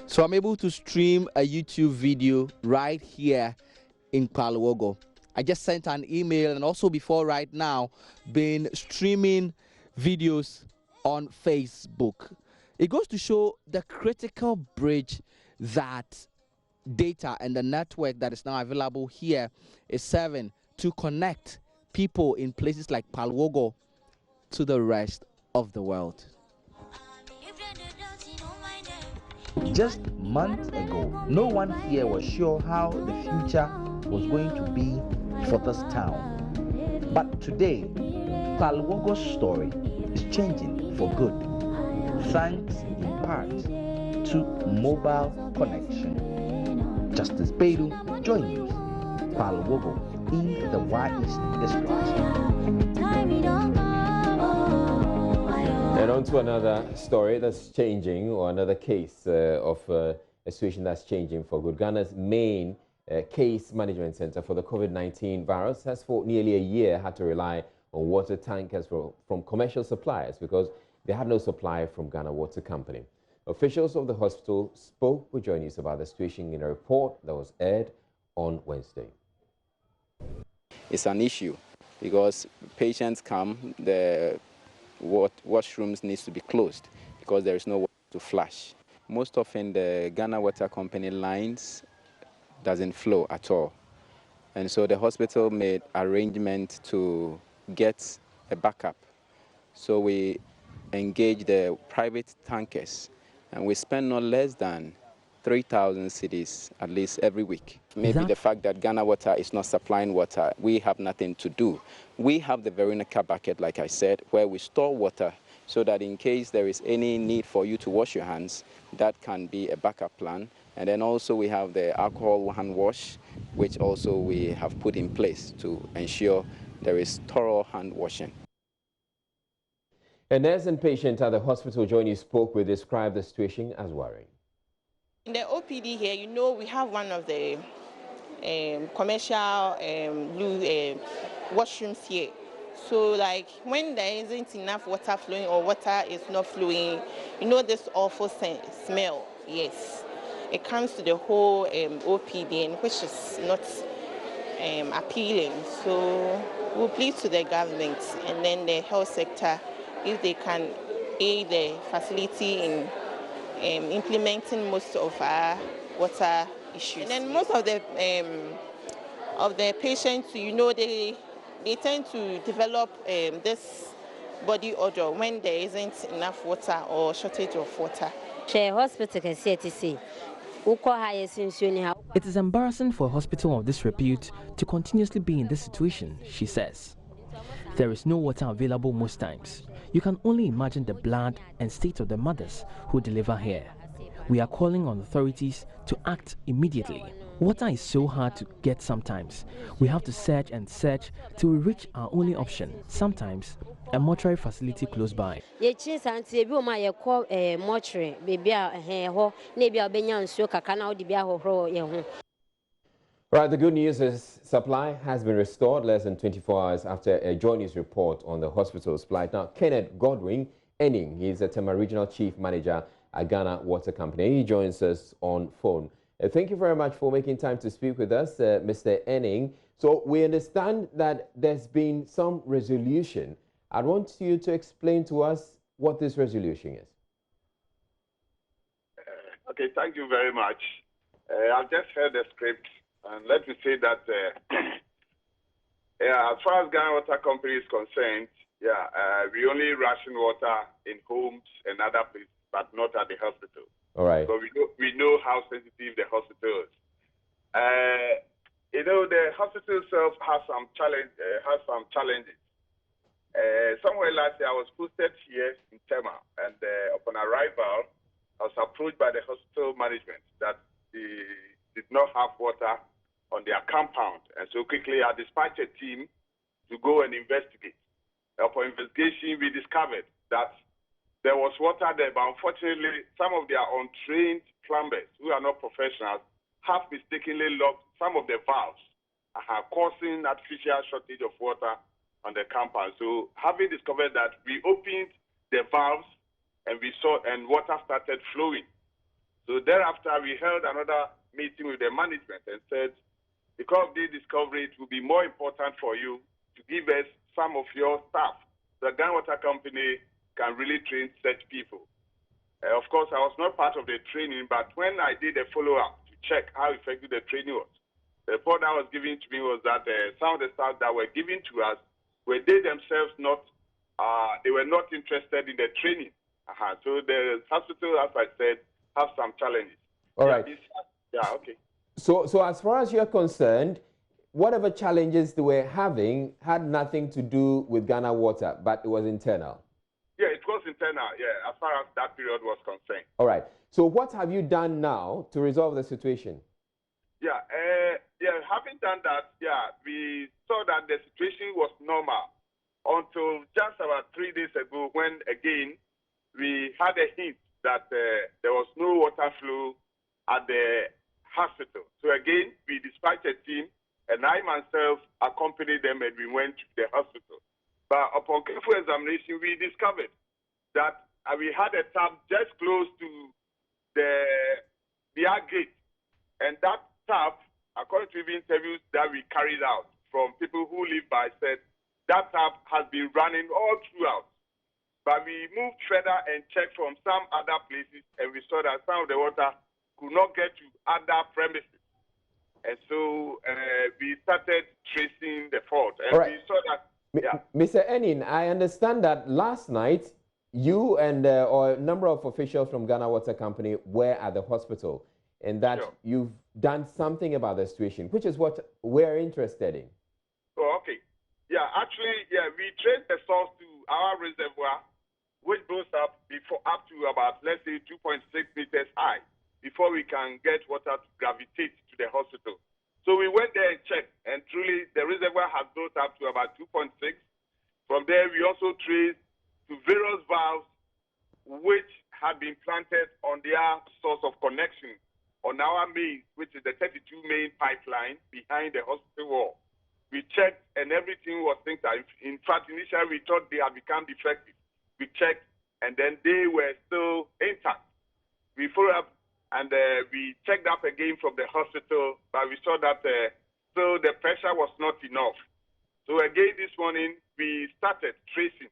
So I'm able to stream a YouTube video right here in Palwogo. I just sent an email, and also before right now, been streaming videos on Facebook. It goes to show the critical bridge that data and the network that is now available here is serving to connect people in places like Palwogo to the rest of the world. Just months ago, no one here was sure how the future was going to be for this town. But today, Palwogo's story is changing for good, thanks in part to mobile connection. Justice Bedu, Joy News, Palwogo in the Y-East District. And on to another story that's changing, or another case of a situation that's changing for good. Ghana's main case management center for the COVID-19 virus has for nearly a year had to rely on water tankers from commercial suppliers because they had no supply from Ghana Water Company. Officials of the hospital spoke with Joy News about the situation in a report that was aired on Wednesday. It's an issue because patients come, the washrooms needs to be closed because there is no water to flush. Most often the Ghana Water Company lines doesn't flow at all. And so the hospital made arrangement to get a backup. So we engaged the private tankers, and we spend no less than 3,000 cedis at least every week. Maybe the fact that Ghana Water is not supplying water, we have nothing to do. We have the Veronica bucket, like I said, where we store water so that in case there is any need for you to wash your hands, that can be a backup plan. And then also we have the alcohol hand wash, which also we have put in place to ensure there is thorough hand washing. A nurse and patient at the hospital Joy News spoke with described the situation as worrying. In the OPD here, you know, we have one of the commercial washrooms here. So like when there isn't enough water flowing or water is not flowing, you know this awful smell, yes. It comes to the whole OPD, which is not appealing. So we'll plead to the government and then the health sector if they can aid the facility in implementing most of our water issues. And then most of the patients, you know, they tend to develop this body odor when there isn't enough water or shortage of water. It is embarrassing for a hospital of this repute to continuously be in this situation, she says. There is no water available most times. You can only imagine the blood and state of the mothers who deliver here. We are calling on authorities to act immediately. Water is so hard to get sometimes. We have to search and search till we reach our only option, sometimes a mortuary facility close by. Right, the good news is supply has been restored less than 24 hours after a joint news report on the hospital's plight. Now, Kenneth Godwin Enning, he's a Tema Regional Chief Manager at Ghana Water Company. He joins us on phone. Thank you very much for making time to speak with us, Mr. Enning. So we understand that there's been some resolution. I want you to explain to us what this resolution is. Okay, thank you very much. I've just heard the script, and let me say that as far as Ghana Water Company is concerned, we only ration water in homes and other places, but not at the hospital. All right. So we know how sensitive the hospital is. You know, the hospital itself has some challenges. Somewhere last year, I was posted here in Tema, and upon arrival, I was approached by the hospital management that they did not have water on their compound. And so quickly, I dispatched a team to go and investigate. Upon investigation, we discovered that there was water there, but unfortunately, some of their untrained plumbers, who are not professionals, have mistakenly locked some of the valves, causing artificial shortage of water on the compound. So having discovered that, we opened the valves and we saw, and water started flowing. So thereafter, we held another meeting with the management and said, because of this discovery, it will be more important for you to give us some of your staff. The Ghana Water Company can really train such people. Of course, I was not part of the training, but when I did a follow-up to check how effective the training was, the report that was given to me was that some of the staff that were given to us were they themselves not, they were not interested in the training. So the hospital, as I said, have some challenges. All right. Okay. So as far as you're concerned, whatever challenges they were having had nothing to do with Ghana Water, but it was internal. Yeah, it was internal, as far as that period was concerned. All right. So what have you done now to resolve the situation? Having done that, we saw that the situation was normal until just about 3 days ago when, again, we had a hint that there was no water flow at the hospital. So again, we dispatched a team, and I myself accompanied them, and we went to the hospital. But upon careful examination, we discovered that we had a tap just close to the air gate. And that tap, according to the interviews that we carried out from people who live by, said that tap has been running all throughout. But we moved further and checked from some other places, and we saw that some of the water could not get to other premises. And so we started tracing the fault. And we saw that. Mr. Enning, I understand that last night you and or a number of officials from Ghana Water Company were at the hospital, and that you've done something about the situation, which is what we're interested in. Oh, okay. We traced the source to our reservoir, which goes up to about, let's say, 2.6 meters high before we can get water to gravitate to the hospital. So we went there and checked, and truly the reservoir has built up to about 2.6. From there, we also traced to various valves which had been planted on their source of connection on our main, which is the 32 main pipeline behind the hospital wall. We checked and everything was intact. In fact, initially we thought they had become defective. We checked and then they were still intact. We followed up and we checked up again from the hospital, but we saw that still the pressure was not enough. So again this morning we started tracing,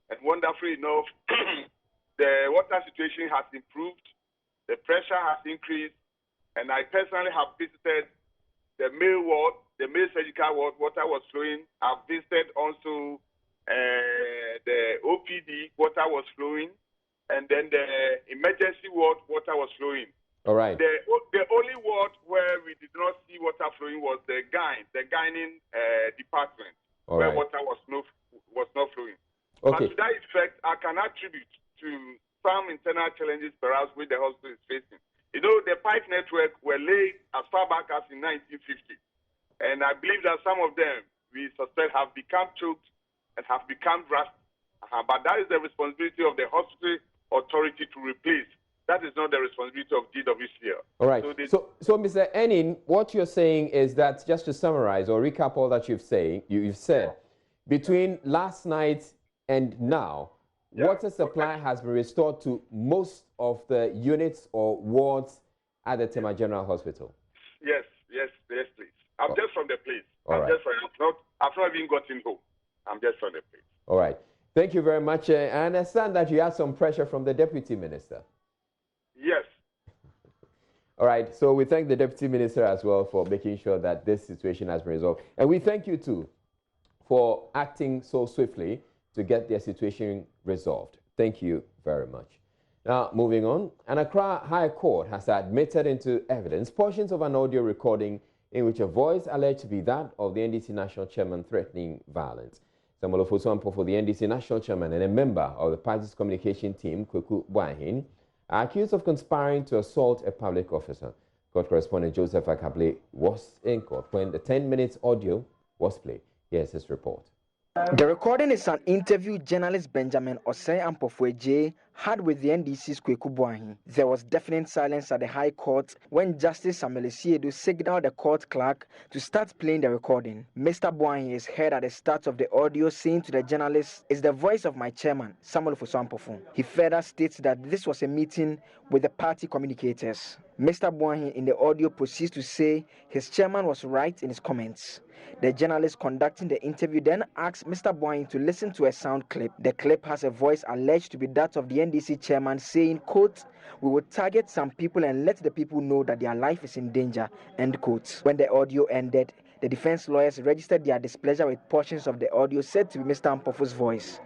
and wonderfully enough, the water situation has improved, the pressure has increased, and I personally have visited the male ward, the male surgical ward, water was flowing. I've visited also the OPD, water was flowing, and then the emergency ward, water was flowing. All right. The only ward where we did not see water flowing was the gynae department, All where right. water was not flowing. Okay. But to that effect, I can attribute to some internal challenges perhaps which the hospital is facing. You know, the pipe network were laid as far back as in 1950. And I believe that some of them, we suspect, have become choked and have become rusty. But that is the responsibility of the hospital authority to replace. That is not the responsibility of DWCL. All right. So Mr. Enin, what you're saying is that, just to summarize or recap all that you've said, between last night and now, water supply has been restored to most of the units or wards at the Tema General Hospital. Yes, please. I'm just from the place. All right. I've not even gotten home. I'm just from the place. All right. Thank you very much. I understand that you had some pressure from the Deputy Minister. Yes. All right. So we thank the Deputy Minister as well for making sure that this situation has been resolved. And we thank you too for acting so swiftly to get their situation resolved. Thank you very much. Now, moving on, an Accra High Court has admitted into evidence portions of an audio recording in which a voice alleged to be that of the NDC National Chairman threatening violence. Samuel Ofosu-Ampofo, for the NDC National Chairman and a member of the party's communication team, Kweku Boahin, are accused of conspiring to assault a public officer. Court correspondent Joseph Akable was in court when the 10-minute audio was played. Here's his report. The recording is an interview journalist Benjamin Osei-Ampofo had with the NDC's Kweku Boahin. There was deafening silence at the High Court when Justice Samuel Osiedu signaled the court clerk to start playing the recording. Mr. Boahin is heard at the start of the audio saying to the journalist, "It's the voice of my chairman, Samuel Ofosu-Ampofo." He further states that this was a meeting with the party communicators. Mr. Boahin in the audio proceeds to say his chairman was right in his comments. The journalist conducting the interview then asked Mr. Boahin to listen to a sound clip. The clip has a voice alleged to be that of the NDC chairman saying, quote, "We will target some people and let the people know that their life is in danger," end quote. When the audio ended, the defense lawyers registered their displeasure with portions of the audio said to be Mr. Ampofo's voice.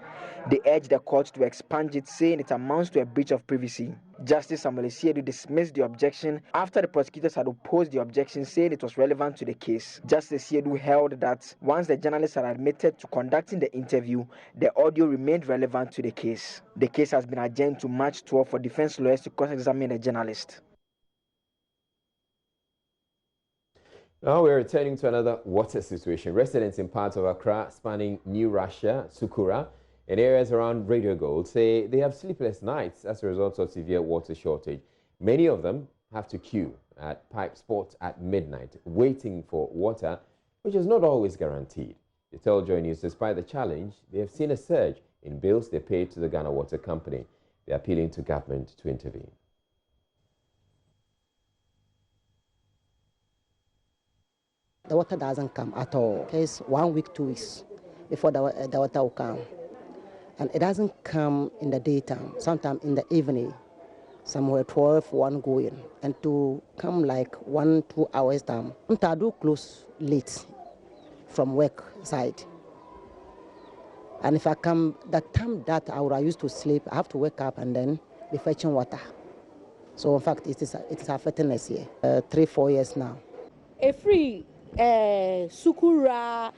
They urged the court to expunge it, saying it amounts to a breach of privacy. Justice Samuel Osiedu dismissed the objection after the prosecutors had opposed the objection, saying it was relevant to the case. Justice Osiedu held that once the journalist had admitted to conducting the interview, the audio remained relevant to the case. The case has been adjourned to March 12 for defense lawyers to cross-examine the journalist. Now we're returning to another water situation. Residents in parts of Accra spanning New Russia, Sukura, and areas around Radio Gold say they have sleepless nights as a result of severe water shortage. Many of them have to queue at pipe spots at midnight, waiting for water, which is not always guaranteed. They tell Joy News, despite the challenge, they have seen a surge in bills they pay to the Ghana Water Company. They are appealing to government to intervene. The water doesn't come at all. It's 1 week, 2 weeks before the water will come. And it doesn't come in the daytime, sometimes in the evening, somewhere 12, 1 going, and to come like 1, 2 hours time. I do close late from work side. And if I come, the time that I used to sleep, I have to wake up and then be fetching water. So in fact, it is affecting us here, 3, 4 years now. A free Sukura,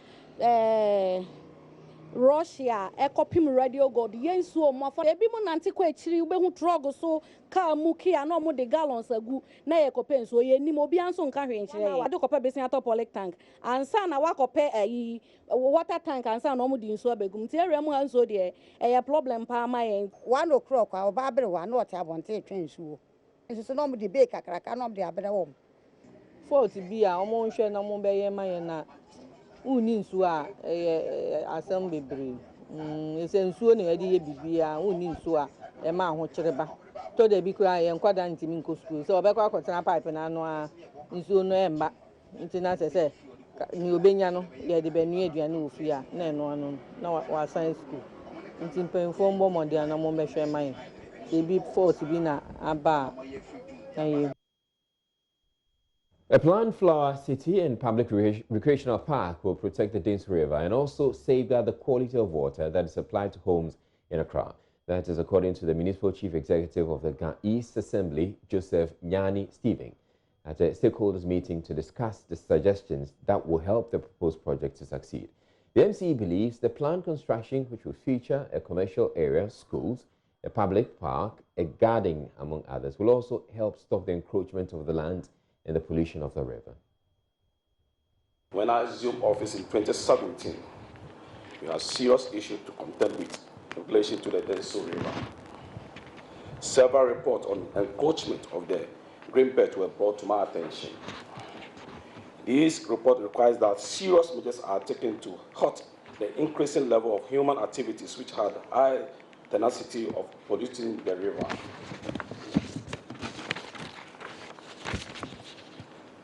Russia, Ecopim Radio God, yen so more for a bimon antiquary, who trog so car muki and no more the gallons a goo, na ecopen so ye ni mobian son carrying. I do copper basin at a polic tank, and son a walk of a water tank and son almost in so begum. Terram so dear, a problem pa my 1 o'clock, our barber one not have one train so. It's a normal debate, I cannot be a better home. 40 be a monster no more by my uni nsuo a asɛm bebree ɛsɛ nsuo na yɛde yɛ bibia uni nsuo a ɛma ho kyereba to de bi kura yɛn kwada ntimi nko school so ɔbɛkɔ akɔtena pipe na no a nsuo no ɛmba nti na sɛ ni obenya no yɛde bɛnua aduane wɔ fie a na ɛno ano na wasan school nti mpanyinfoɔ mbɔ mmɔden na mo bɛhwɛ man ebi fault bi na aba na yɛ. A planned flower city and public recreational park will protect the Deans River and also safeguard the quality of water that is supplied to homes in Accra. That is according to the Municipal Chief Executive of the Ga East Assembly, Joseph Nyani Stephen, at a stakeholders meeting to discuss the suggestions that will help the proposed project to succeed. The MCE believes the planned construction, which will feature a commercial area, schools, a public park, a garden, among others, will also help stop the encroachment of the land and the pollution of the river. When I assumed office in 2017, we had serious issues to contend with in relation to the Deans River. Several reports on encroachment of the green belt were brought to my attention. This report requires that serious measures are taken to halt the increasing level of human activities which had high tenacity of polluting the river.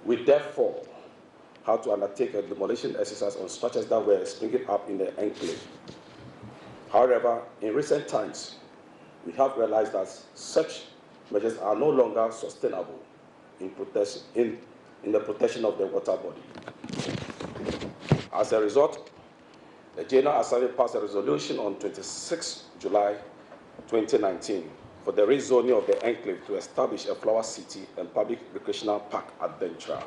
We therefore had to undertake a demolition exercise on structures that were springing up in the enclave. However, in recent times, we have realized that such measures are no longer sustainable in the protection of the water body. As a result, the General Assembly passed a resolution on 26 July 2019 for the rezoning of the enclave to establish a flower city and public recreational park at Dentra.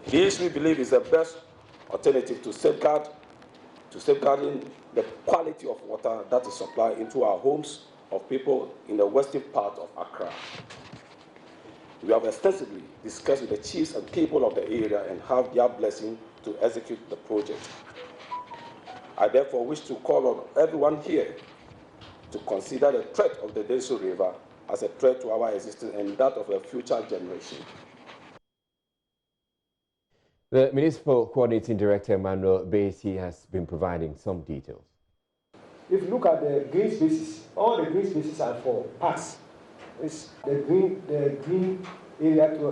This, we believe, is the best alternative to safeguarding the quality of water that is supplied into our homes of people in the western part of Accra. We have extensively discussed with the chiefs and people of the area and have their blessing to execute the project. I therefore wish to call on everyone here to consider the threat of the Deans River as a threat to our existence and that of a future generation. The Municipal Coordinating Director, Emmanuel Basie, has been providing some details. If you look at the green spaces, all the green spaces are for parks. It's the green area to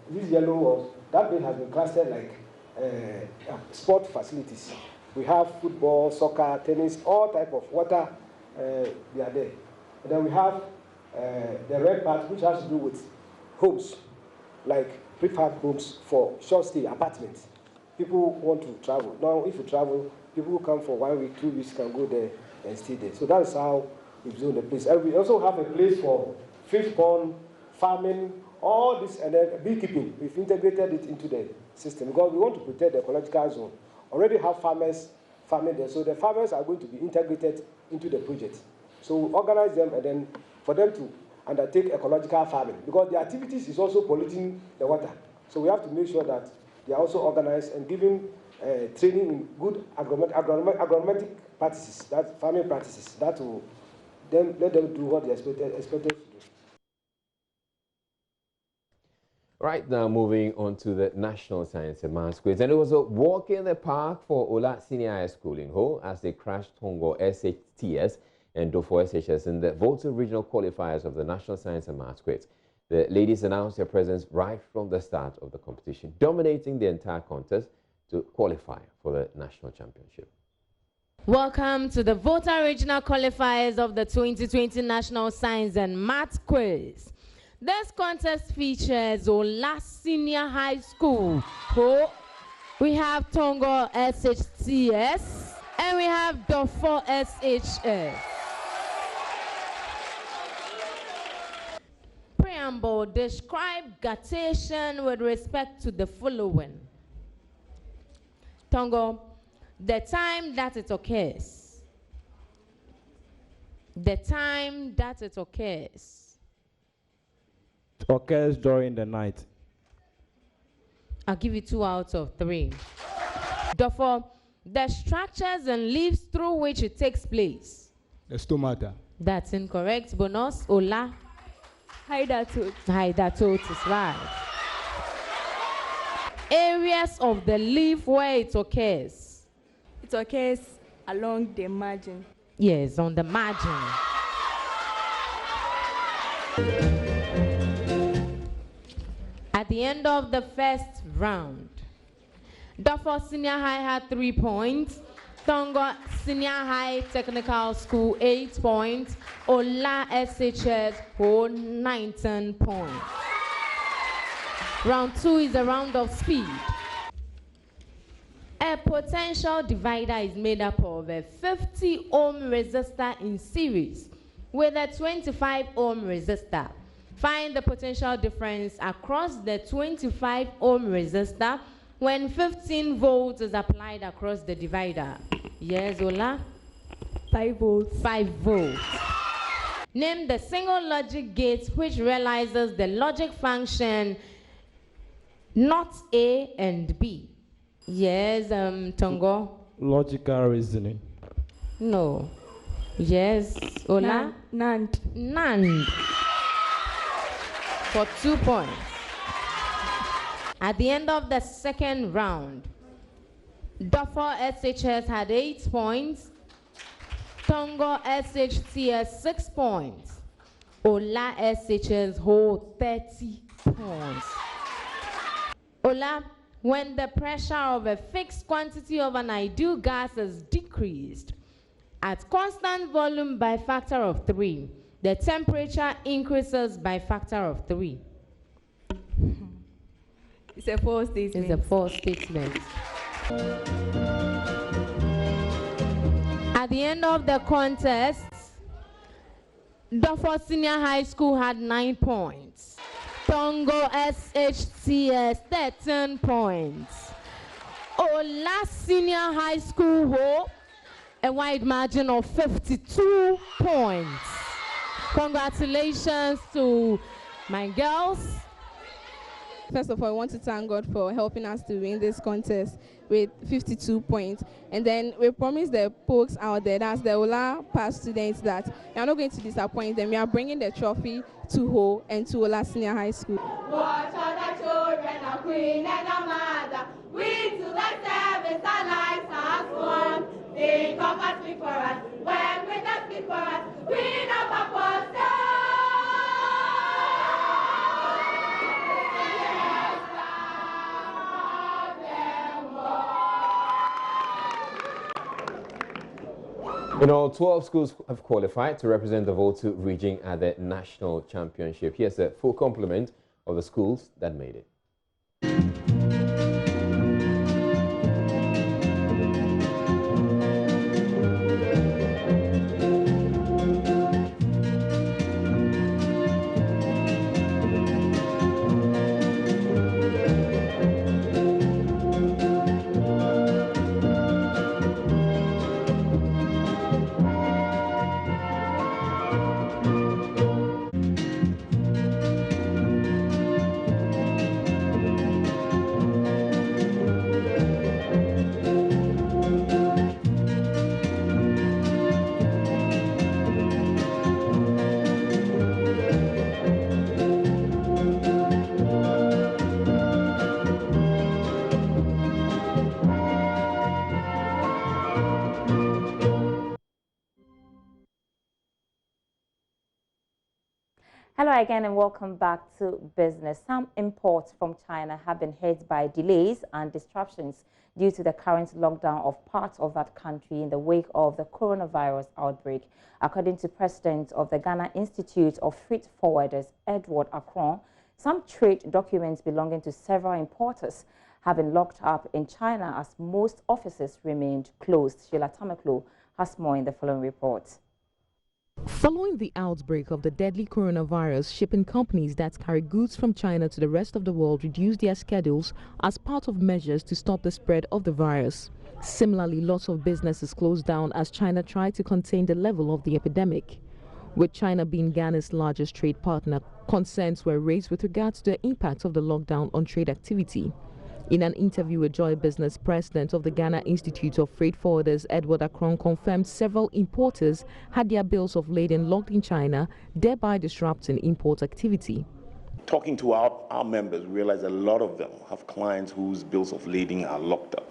this yellow walls. That bit has been clustered like sport facilities. We have football, soccer, tennis, all type of water. They are there. And then we have the red part, which has to do with homes, like prefab homes for short stay apartments. People want to travel. Now, if you travel, people who come for 1 week, 2 weeks can go there and stay there. So that's how we've zoned the place. And we also have a place for fish pond, farming, all this, and then beekeeping. We've integrated it into the system because we want to protect the ecological zone. Already have farmers farming there, so the farmers are going to be integrated into the project. So we organize them and then for them to undertake ecological farming because the activities is also polluting the water. So we have to make sure that they are also organized and given training in good agronomic practices, that farming practices, that will then let them do what they expected to do. Right now, moving on to the National Science and Maths quiz. And it was a walk in the park for Ola Senior High School in Ho as they crashed Tongo SHTS and Dofo SHS in the Volta Regional Qualifiers of the National Science and Maths quiz. The ladies announced their presence right from the start of the competition, dominating the entire contest to qualify for the National Championship. Welcome to the Volta Regional Qualifiers of the 2020 National Science and Maths quiz. This contest features Ola Senior High School. We have Tongo SHTS and we have Dofo SHS. Preamble: describe guttation with respect to the following. Tongo, the time that it occurs. The time that it occurs. Occurs during the night. I'll give you 2 out of 3. Therefore, the structures and leaves through which it takes place. The stomata. That's incorrect. Bonus. Ola. Hydathote. Hydathote is right. areas of the leaf where it occurs. It occurs along the margin. Yes, on the margin. At the end of the first round, Duffer Senior High had 3 points, Tongo Senior High Technical School 8 points, Ola SHS hold 19 points. Round 2 is a round of speed. A potential divider is made up of a 50 ohm resistor in series with a 25 ohm resistor. Find the potential difference across the 25 ohm resistor when 15 volts is applied across the divider. Yes, Ola? 5 volts. 5 volts. Name the single logic gate which realizes the logic function not A and B. Yes, Tongo? Logical reasoning. No. Yes, Ola? NAND. NAND. For 2 points. At the end of the second round, Duffer SHS had 8 points, Tongo SHTS 6 points, Ola SHS hold 30 points. Ola, when the pressure of a fixed quantity of an ideal gas is decreased at constant volume by factor of 3, the temperature increases by factor of 3. It's a false statement. It's a false statement. At the end of the contest, Duffer Senior High School had 9 points. Tongo SHTS 13 points. Ola Senior High School hold a wide margin of 52 points. Congratulations to my girls. First of all, I want to thank God for helping us to win this contest with 52 points. And then we promise the folks out there, that's the Ola past students, that we are not going to disappoint them. We are bringing the trophy to Ho and to Ola Senior High School. Watch all the children, a queen and a mother. We to the service, our lives are one. They come and speak for us. When we don't speak for us, we never pause. In all, 12 schools have qualified to represent the Volta region at the national championship. Here's a full complement of the schools that made it. Hello again and welcome back to business. Some imports from China have been hit by delays and disruptions due to the current lockdown of parts of that country in the wake of the coronavirus outbreak. According to President of the Ghana Institute of Freight Forwarders, Edward Akron, some trade documents belonging to several importers have been locked up in China as most offices remained closed. Sheila Tameklo has more in the following report. Following the outbreak of the deadly coronavirus, shipping companies that carry goods from China to the rest of the world reduced their schedules as part of measures to stop the spread of the virus. Similarly, lots of businesses closed down as China tried to contain the level of the epidemic. With China being Ghana's largest trade partner, concerns were raised with regards to the impact of the lockdown on trade activity. In an interview with Joy Business, President of the Ghana Institute of Freight Forwarders, Edward Akron, confirmed several importers had their bills of lading locked in China, thereby disrupting import activity. Talking to our members, we realize a lot of them have clients whose bills of lading are locked up,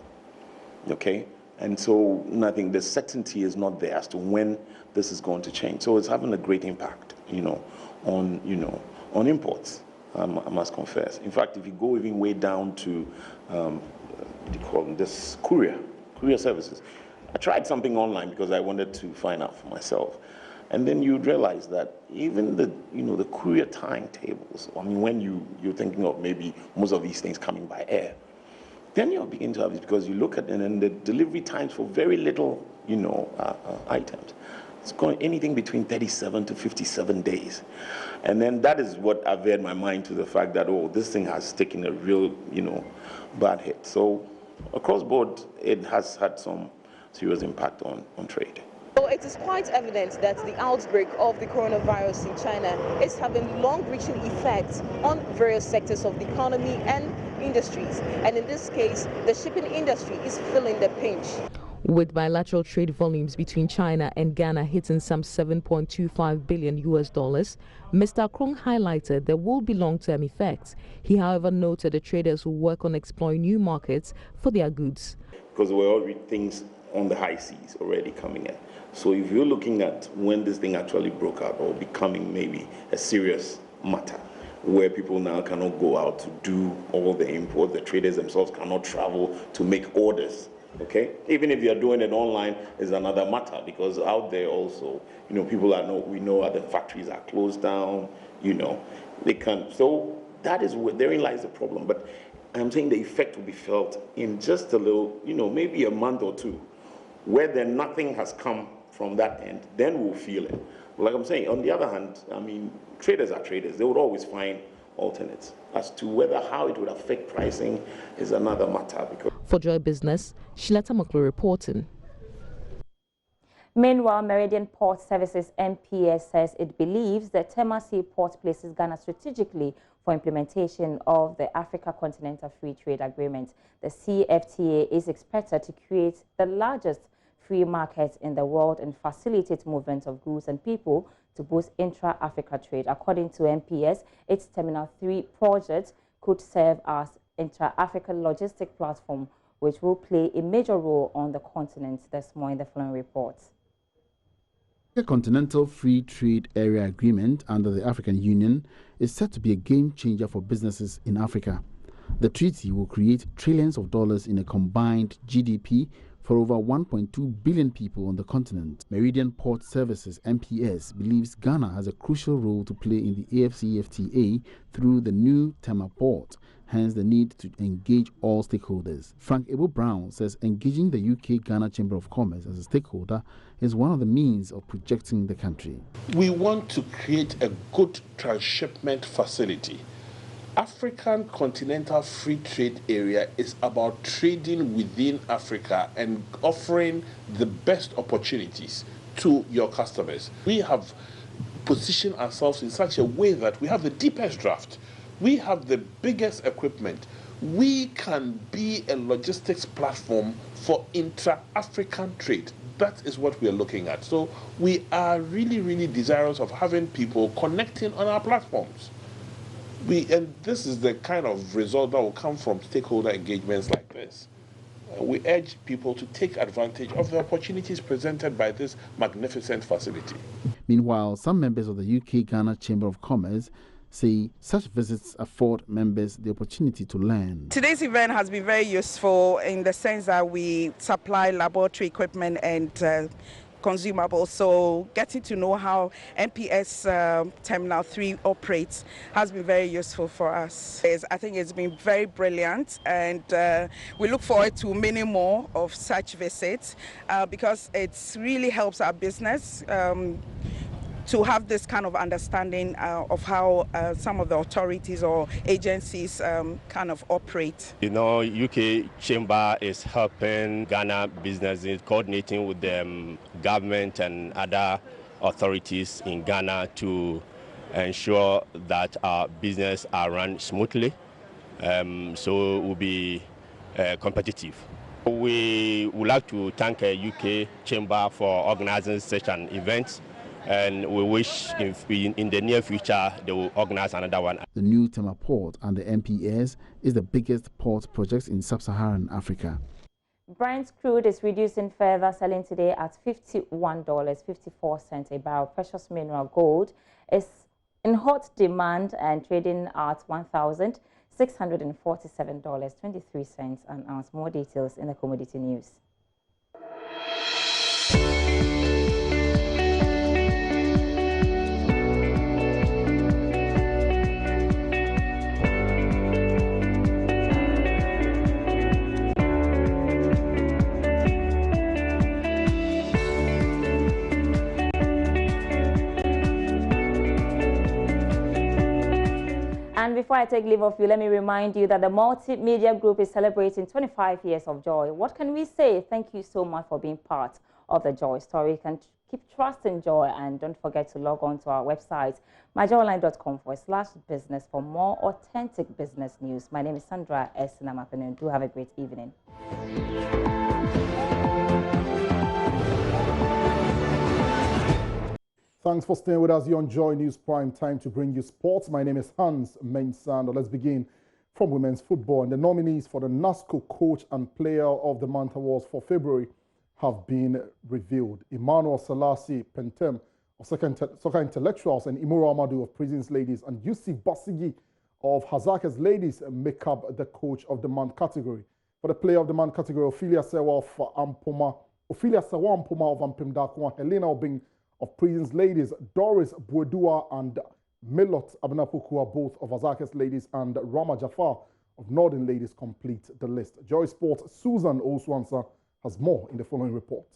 okay? And so nothing, the certainty is not there as to when this is going to change. So it's having a great impact, on imports, I must confess. In fact, if you go even way down to, what do you call them, this courier services. I tried something online because I wanted to find out for myself. And then you'd realize that even the courier timetables, I mean, when you're thinking of maybe most of these things coming by air, then you're beginning to have this because you look at it and the delivery times for very little, items. It's going anything between 37 to 57 days. And then that is what averred my mind to the fact that, this thing has taken a real, bad hit. So across board, it has had some serious impact on trade. So it is quite evident that the outbreak of the coronavirus in China is having long-reaching effects on various sectors of the economy and industries. And in this case, the shipping industry is feeling the pinch. With bilateral trade volumes between China and Ghana hitting some $7.25 billion, Mr. Krong highlighted there will be long-term effects. He, however, noted the traders will work on exploring new markets for their goods. Because we're already things on the high seas already coming in. So if you're looking at when this thing actually broke out or becoming maybe a serious matter, where people now cannot go out to do all the imports, the traders themselves cannot travel to make orders, okay? Even if you're doing it online is another matter because out there also, people we know the factories are closed down, they can't. So that is therein lies the problem. But I'm saying the effect will be felt in just a little, maybe a month or two, where then nothing has come from that end, then we'll feel it. But like I'm saying, on the other hand, I mean, traders are traders. They would always find alternates. As to how it would affect pricing is another matter. For Joy Business, Shilata Maklo reporting. Meanwhile, Meridian Port Services MPS says it believes that Tema Seaport places Ghana strategically for implementation of the Africa Continental Free Trade Agreement. The CFTA is expected to create the largest free market in the world and facilitate movement of goods and people to boost intra-Africa trade. According to MPS, its Terminal 3 project could serve as intra-Africa logistic platform, which will play a major role on the continent. There's more in the following reports. The Continental Free Trade Area Agreement under the African Union is set to be a game changer for businesses in Africa. The treaty will create trillions of dollars in a combined GDP for over 1.2 billion people on the continent. Meridian Port Services MPS believes Ghana has a crucial role to play in the AFCFTA through the new Tema port, hence the need to engage all stakeholders. Frank Abel Brown says engaging the UK-Ghana Chamber of Commerce as a stakeholder is one of the means of projecting the country. We want to create a good transshipment facility. African Continental Free Trade Area is about trading within Africa and offering the best opportunities to your customers. We have positioned ourselves in such a way that we have the deepest draft. We have the biggest equipment. We can be a logistics platform for intra-African trade. That is what we are looking at. So we are really, really desirous of having people connecting on our platforms. And this is the kind of result that will come from stakeholder engagements like this. We urge people to take advantage of the opportunities presented by this magnificent facility. Meanwhile, some members of the UK-Ghana Chamber of Commerce say such visits afford members the opportunity to learn. Today's event has been very useful in the sense that we supply laboratory equipment and consumables, so getting to know how MPS Terminal 3 operates has been very useful for us. I think it's been very brilliant, and we look forward to many more of such visits because it really helps our business to have this kind of understanding of how some of the authorities or agencies kind of operate. UK Chamber is helping Ghana businesses, coordinating with the government and other authorities in Ghana to ensure that our business are run smoothly, so it will be competitive. We would like to thank UK Chamber for organizing such an event, and we wish in the near future they will organize another one. The new Tema port and the MPS is the biggest port project in sub-Saharan Africa. Brent crude is reducing further, selling today at $51.54 a barrel. Precious mineral gold is in hot demand and trading at $1,647.23 an ounce. More details in the commodity news. And before I take leave of you, let me remind you that the Multimedia Group is celebrating 25 years of joy. What can we say? Thank you so much for being part of the joy story. You can keep trusting joy, and don't forget to log on to our website, myjoyonline.com/business for more authentic business news. My name is Sandra S. Namapene. Do have a great evening. Thanks for staying with us here on Joy News Prime Time to bring you sports. My name is Hans Mensando. Let's begin from women's football. And the nominees for the NASCO Coach and Player of the Month Awards for February have been revealed. Emmanuel Selassie Pentem of Soccer Intellectuals and Imura Amadou of Prisons Ladies and Yusuf Basigi of Hazakes Ladies make up the Coach of the Month category. For the Player of the Month category, Ophelia Sewa of Ampoma of Ampimdakwa, Helena Obing of Prisons Ladies, Doris Bouedua and Milot Abnapukua, both of Hazakes Ladies, and Rama Jafar of Northern Ladies complete the list. Joy Sports' Susan Oswansa has more in the following report.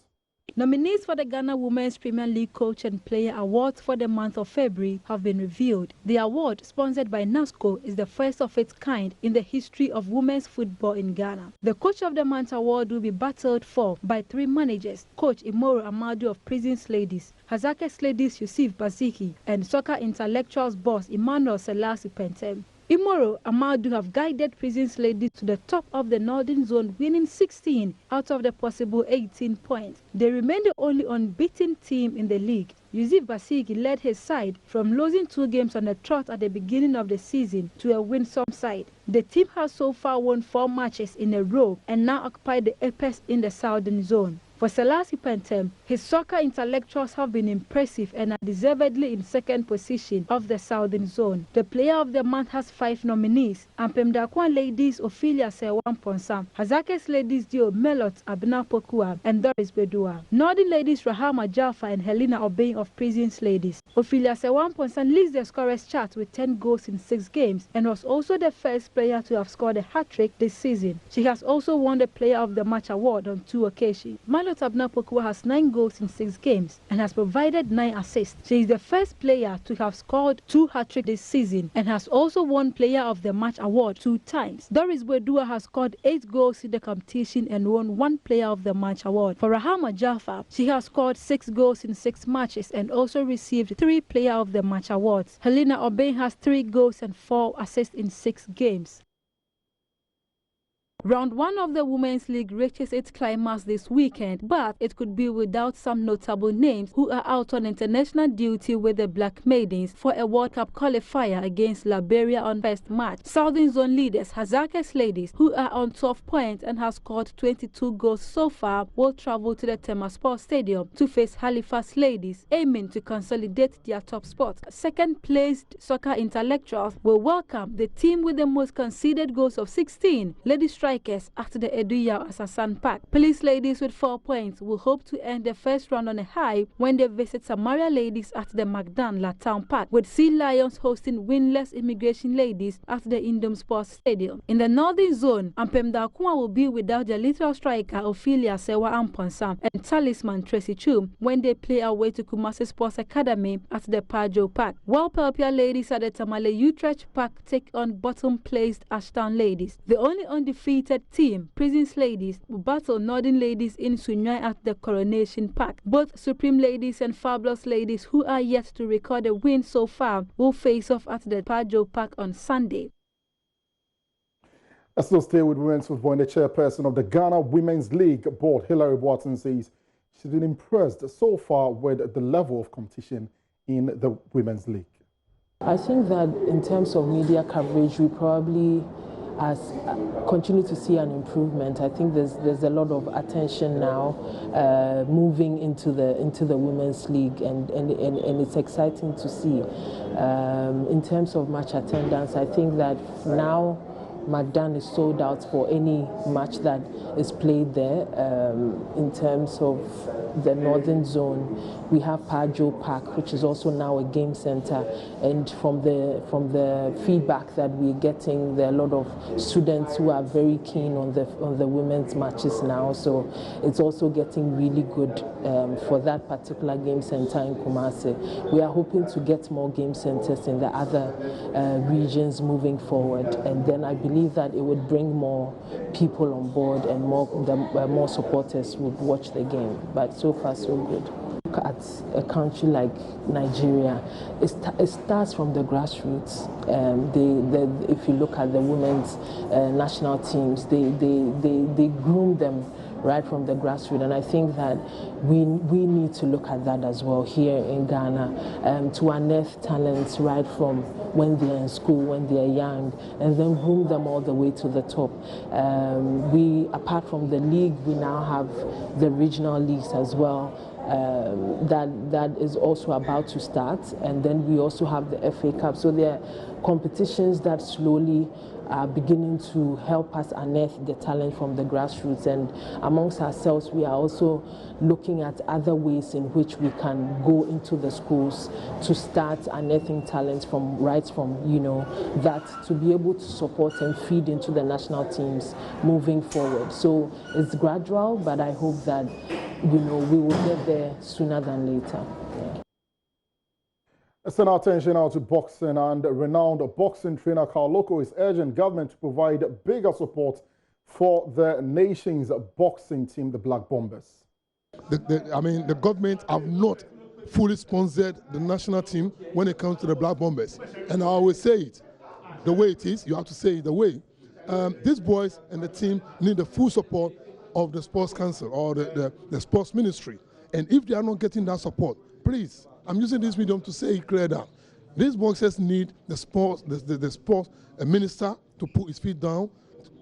Nominees for the Ghana Women's Premier League Coach and Player Awards for the month of February have been revealed. The award, sponsored by NASCO, is the first of its kind in the history of women's football in Ghana. The Coach of the Month award will be battled for by three managers: Coach Imoro Amadou of Prisons Ladies, Hazakes Ladies Yusuf Basiki, and Soccer Intellectuals boss Emmanuel Selassie Pentem. Imoro Amadou have guided Prisons Ladies to the top of the Northern Zone, winning 16 out of the possible 18 points. They remain the only unbeaten team in the league. Yusuf Basiki led his side from losing 2 games on the trot at the beginning of the season to a winsome side. The team has so far won 4 matches in a row and now occupy the apex in the Southern Zone. For Selassie Pentem, his Soccer Intellectuals have been impressive and are deservedly in second position of the Southern Zone. The Player of the Month has 5 nominees: Ampemdakwa Ladies Ophelia Sewan Ponsam, Hazakes Ladies Dio Melot Abnapokua, and Doris Bedua. Northern Ladies Rahama Jaffa and Helena Obeng of Prisons Ladies. Ophelia Sewan Ponsam leads the scorers chart with 10 goals in 6 games and was also the first player to have scored a hat-trick this season. She has also won the Player of the Match award on 2 occasions. Melot Abnapokua has 9 goals in 6 games and has provided 9 assists. She is the first player to have scored 2 hat-tricks this season and has also won Player of the Match award 2 times. Doris Bedua has scored 8 goals in the competition and won 1 Player of the Match award. For Rahama Jaffa, she has scored 6 goals in 6 matches and also received 3 Player of the Match awards. Helena Obeng has 3 goals and 4 assists in 6 games. Round 1 of the Women's League reaches its climax this weekend, but it could be without some notable names who are out on international duty with the Black Maidens for a World Cup qualifier against Liberia on first match. Southern Zone leaders Hazakes Ladies, who are on 12 points and have scored 22 goals so far, will travel to the Tema Sports Stadium to face Halifax Ladies, aiming to consolidate their top spot. Second-placed Soccer Intellectuals will welcome the team with the most conceded goals of 16, Lady Strikers at the Eduya Asasan Park. Police Ladies with 4 points will hope to end the first round on a high when they visit Samaria Ladies at the Magdan La Town Park, with Sea Lions hosting winless Immigration Ladies at the Indom Sports Stadium. In the Northern Zone, Ampemdakwa will be without their literal striker Ophelia Sewa Amponsam and talisman Tracy Chum when they play away to Kumasi Sports Academy at the Pajo Park. While Pelpia Ladies at the Tamale Utrecht Park take on bottom-placed Ashtown Ladies. The only undefeated team, Prisons Ladies, will battle Northern Ladies in Sunyai at the Coronation Park. Both Supreme Ladies and Fabulous Ladies, who are yet to record a win so far, will face off at the Pajo Park on Sunday. Let's still stay with women's football. And the chairperson of the Ghana Women's League Board, Hilary Boateng, says she's been impressed so far with the level of competition in the Women's League. I think that in terms of media coverage, we probably continue to see an improvement. I think there's a lot of attention now moving into the Women's League, and it's exciting to see. In terms of match attendance, I think that now Magdan is sold out for any match that is played there. In terms of the northern zone, we have Pajo Park, which is also now a game center, and from the feedback that we're getting, there are a lot of students who are very keen on the women's matches now, so it's also getting really good for that particular game center in Kumasi. We are hoping to get more game centers in the other regions moving forward, and then I believe that it would bring more people on board and more supporters would watch the game. But so far, so good. Look at a country like Nigeria, it starts from the grassroots. If you look at the women's national teams, they groom them right from the grassroots, and I think that we need to look at that as well here in Ghana, to unearth talents right from when they're in school, when they're young, and then groom them all the way to the top. Apart from the league, we now have the regional leagues as well. That is also about to start, and then we also have the FA Cup. So there are competitions that slowly are beginning to help us unearth the talent from the grassroots, and amongst ourselves we are also looking at other ways in which we can go into the schools to start unearthing talents from that, to be able to support and feed into the national teams moving forward. So it's gradual, but I hope that we will get there sooner than later. Yeah. Let's turn our attention now to boxing, and renowned boxing trainer Carl Loko is urging government to provide bigger support for the nation's boxing team, the Black Bombers. The government have not fully sponsored the national team when it comes to the Black Bombers. And I always say it the way it is, you have to say it the way. These boys and the team need the full support of the Sports Council or the Sports Ministry. And if they are not getting that support, please, I'm using this medium to say it clear down. These boxers need the sports minister to put his feet down,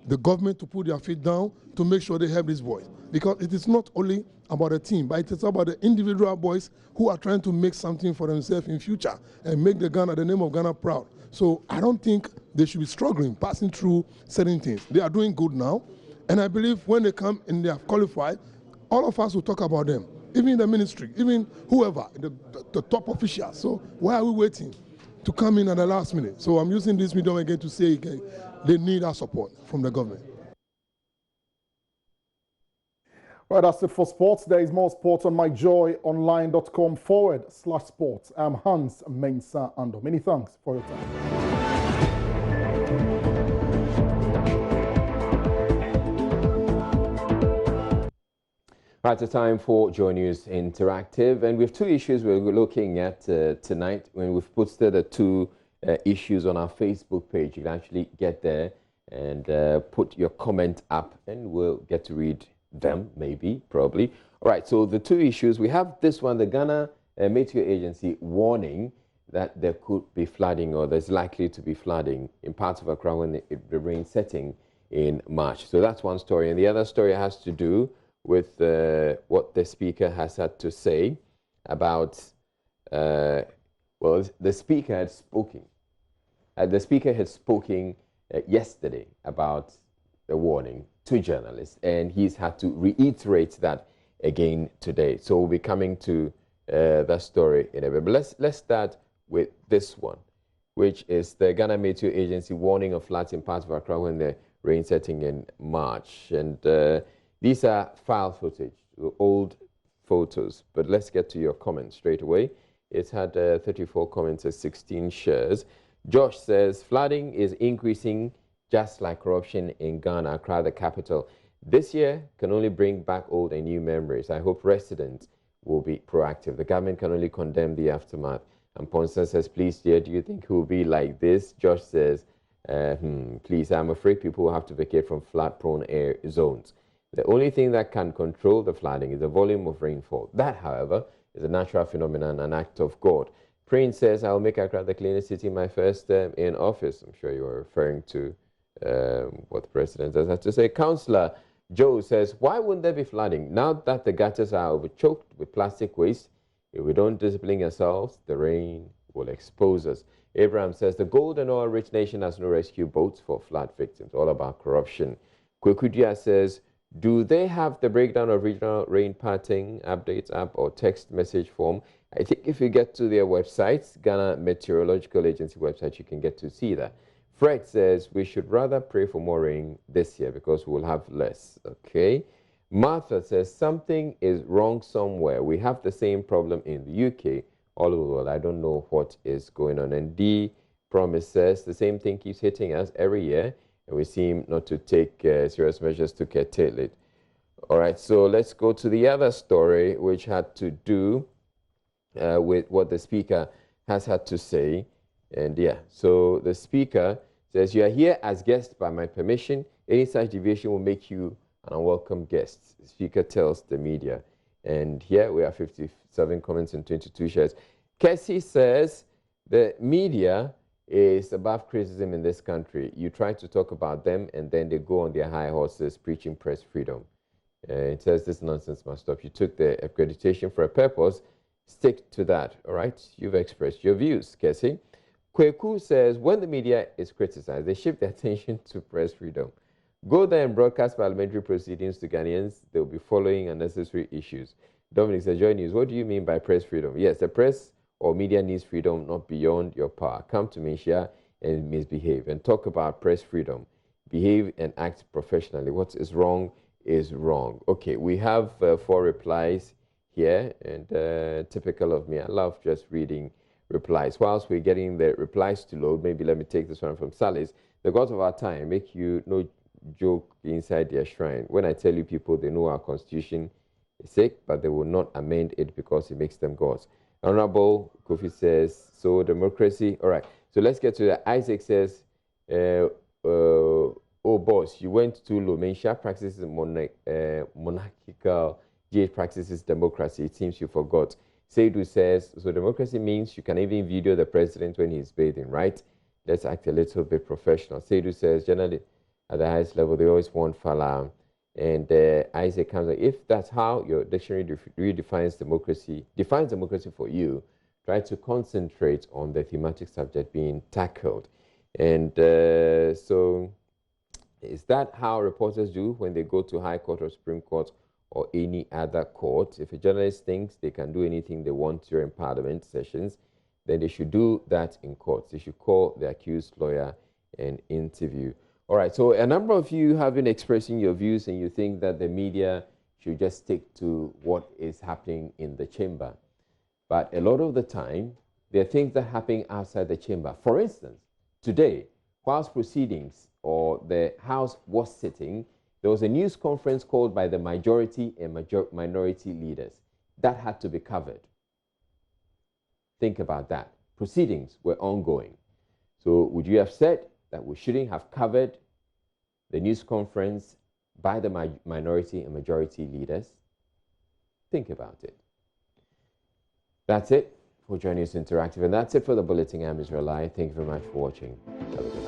the government to put their feet down to make sure they help these boys. Because it is not only about the team, but it is about the individual boys who are trying to make something for themselves in future and make the name of Ghana proud. So I don't think they should be struggling, passing through certain things. They are doing good now. And I believe when they come and they have qualified, all of us will talk about them. Even the ministry, even whoever, the top officials. So why are we waiting to come in at the last minute? So I'm using this medium again to say again, they need our support from the government. Right, that's it for sports. There is more sports on myjoyonline.com/sports. I'm Hans Mensah Ando. Many thanks for your time. Right, it's time for Joy News Interactive, and we have two issues we're looking at tonight. When we've posted the two issues on our Facebook page, you can actually get there and put your comment up, and we'll get to read them, maybe, probably. All right, so the two issues, we have this one, the Ghana Meteor Agency warning that there could be flooding, or there's likely to be flooding in parts of Accra when the rain setting in March. So that's one story, and the other story has to do with what the speaker has had to say about, well, the speaker had spoken. The speaker had spoken yesterday about the warning to journalists, and he's had to reiterate that again today. So we'll be coming to that story in a bit. But let's start with this one, which is the Ghana Meteor Agency warning of floods in parts of Accra when the rain setting in March. And these are file footage, old photos, but let's get to your comments straight away. It's had 34 comments and 16 shares. Josh says, flooding is increasing just like corruption in Ghana, Accra, the capital. This year can only bring back old and new memories. I hope residents will be proactive. The government can only condemn the aftermath. And Ponson says, please, dear, do you think it will be like this? Josh says, please, I'm afraid people will have to vacate from flood-prone zones. The only thing that can control the flooding is the volume of rainfall. That, however, is a natural phenomenon, an act of God. Prince says, I'll make Accra the cleanest city in my first term in office. I'm sure you are referring to what the president has had to say. Councillor Joe says, why wouldn't there be flooding? Now that the gutters are overchoked with plastic waste, if we don't discipline ourselves, the rain will expose us. Abraham says, the gold and oil-rich nation has no rescue boats for flood victims. All about corruption. Kwekudia says, do they have the breakdown of regional rain pattern updates app or text message form? I think if you get to their websites, Ghana Meteorological Agency website, you can get to see that. Fred says we should rather pray for more rain this year because we'll have less. Okay. Martha says something is wrong somewhere. We have the same problem in the UK, all over the world. I don't know what is going on. And D Promise says the same thing keeps hitting us every year, and we seem not to take serious measures to curtail it. All right, so let's go to the other story, which had to do with what the speaker has had to say. And yeah, so the speaker says, you are here as guests by my permission. Any such deviation will make you an unwelcome guest. The speaker tells the media. And here we have 57 comments and 22 shares. Cassie says, the media is above criticism in this country. You try to talk about them and then they go on their high horses preaching press freedom. It says this nonsense must stop. You took the accreditation for a purpose. Stick to that, all right? You've expressed your views, Cassie. Kweku says, when the media is criticized, they shift their attention to press freedom. Go there and broadcast parliamentary proceedings to Ghanaians. They'll be following unnecessary issues. Dominic says, Joy News, what do you mean by press freedom? Yes, the press or media needs freedom, not beyond your power. Come to Malaysia and misbehave and talk about press freedom. Behave and act professionally. What is wrong is wrong. Okay, we have 4 replies here, and typical of me, I love just reading replies. Whilst we're getting the replies to load, maybe let me take this one from Salis. The gods of our time make you no joke inside their shrine. When I tell you people, they know our constitution is sick, but they will not amend it because it makes them gods. Honorable Kofi says, so democracy. All right, so let's get to that. Isaac says, oh boss, you went too low. Mensha practices monarchical, GH practices democracy. It seems you forgot. Seidu says, so democracy means you can even video the president when he's bathing, right? Let's act a little bit professional. Seidu says, generally at the highest level, they always want Fala. And Isaac comes like, if that's how your dictionary redefines democracy, defines democracy for you, try to concentrate on the thematic subject being tackled. And so is that how reporters do when they go to High Court or Supreme Court or any other court? If a journalist thinks they can do anything they want during parliament sessions, then they should do that in court. They should call the accused lawyer and interview. All right, so a number of you have been expressing your views and you think that the media should just stick to what is happening in the chamber. But a lot of the time, there are things that happen outside the chamber. For instance, today, whilst proceedings or the House was sitting, there was a news conference called by the majority and minority leaders. That had to be covered. Think about that. Proceedings were ongoing. So would you have said that we shouldn't have covered the news conference by the minority and majority leaders? Think about it. That's it for Joy News Interactive, and that's it for the Bulletin. I'm Israel. Thank you very much for watching. Have a good day.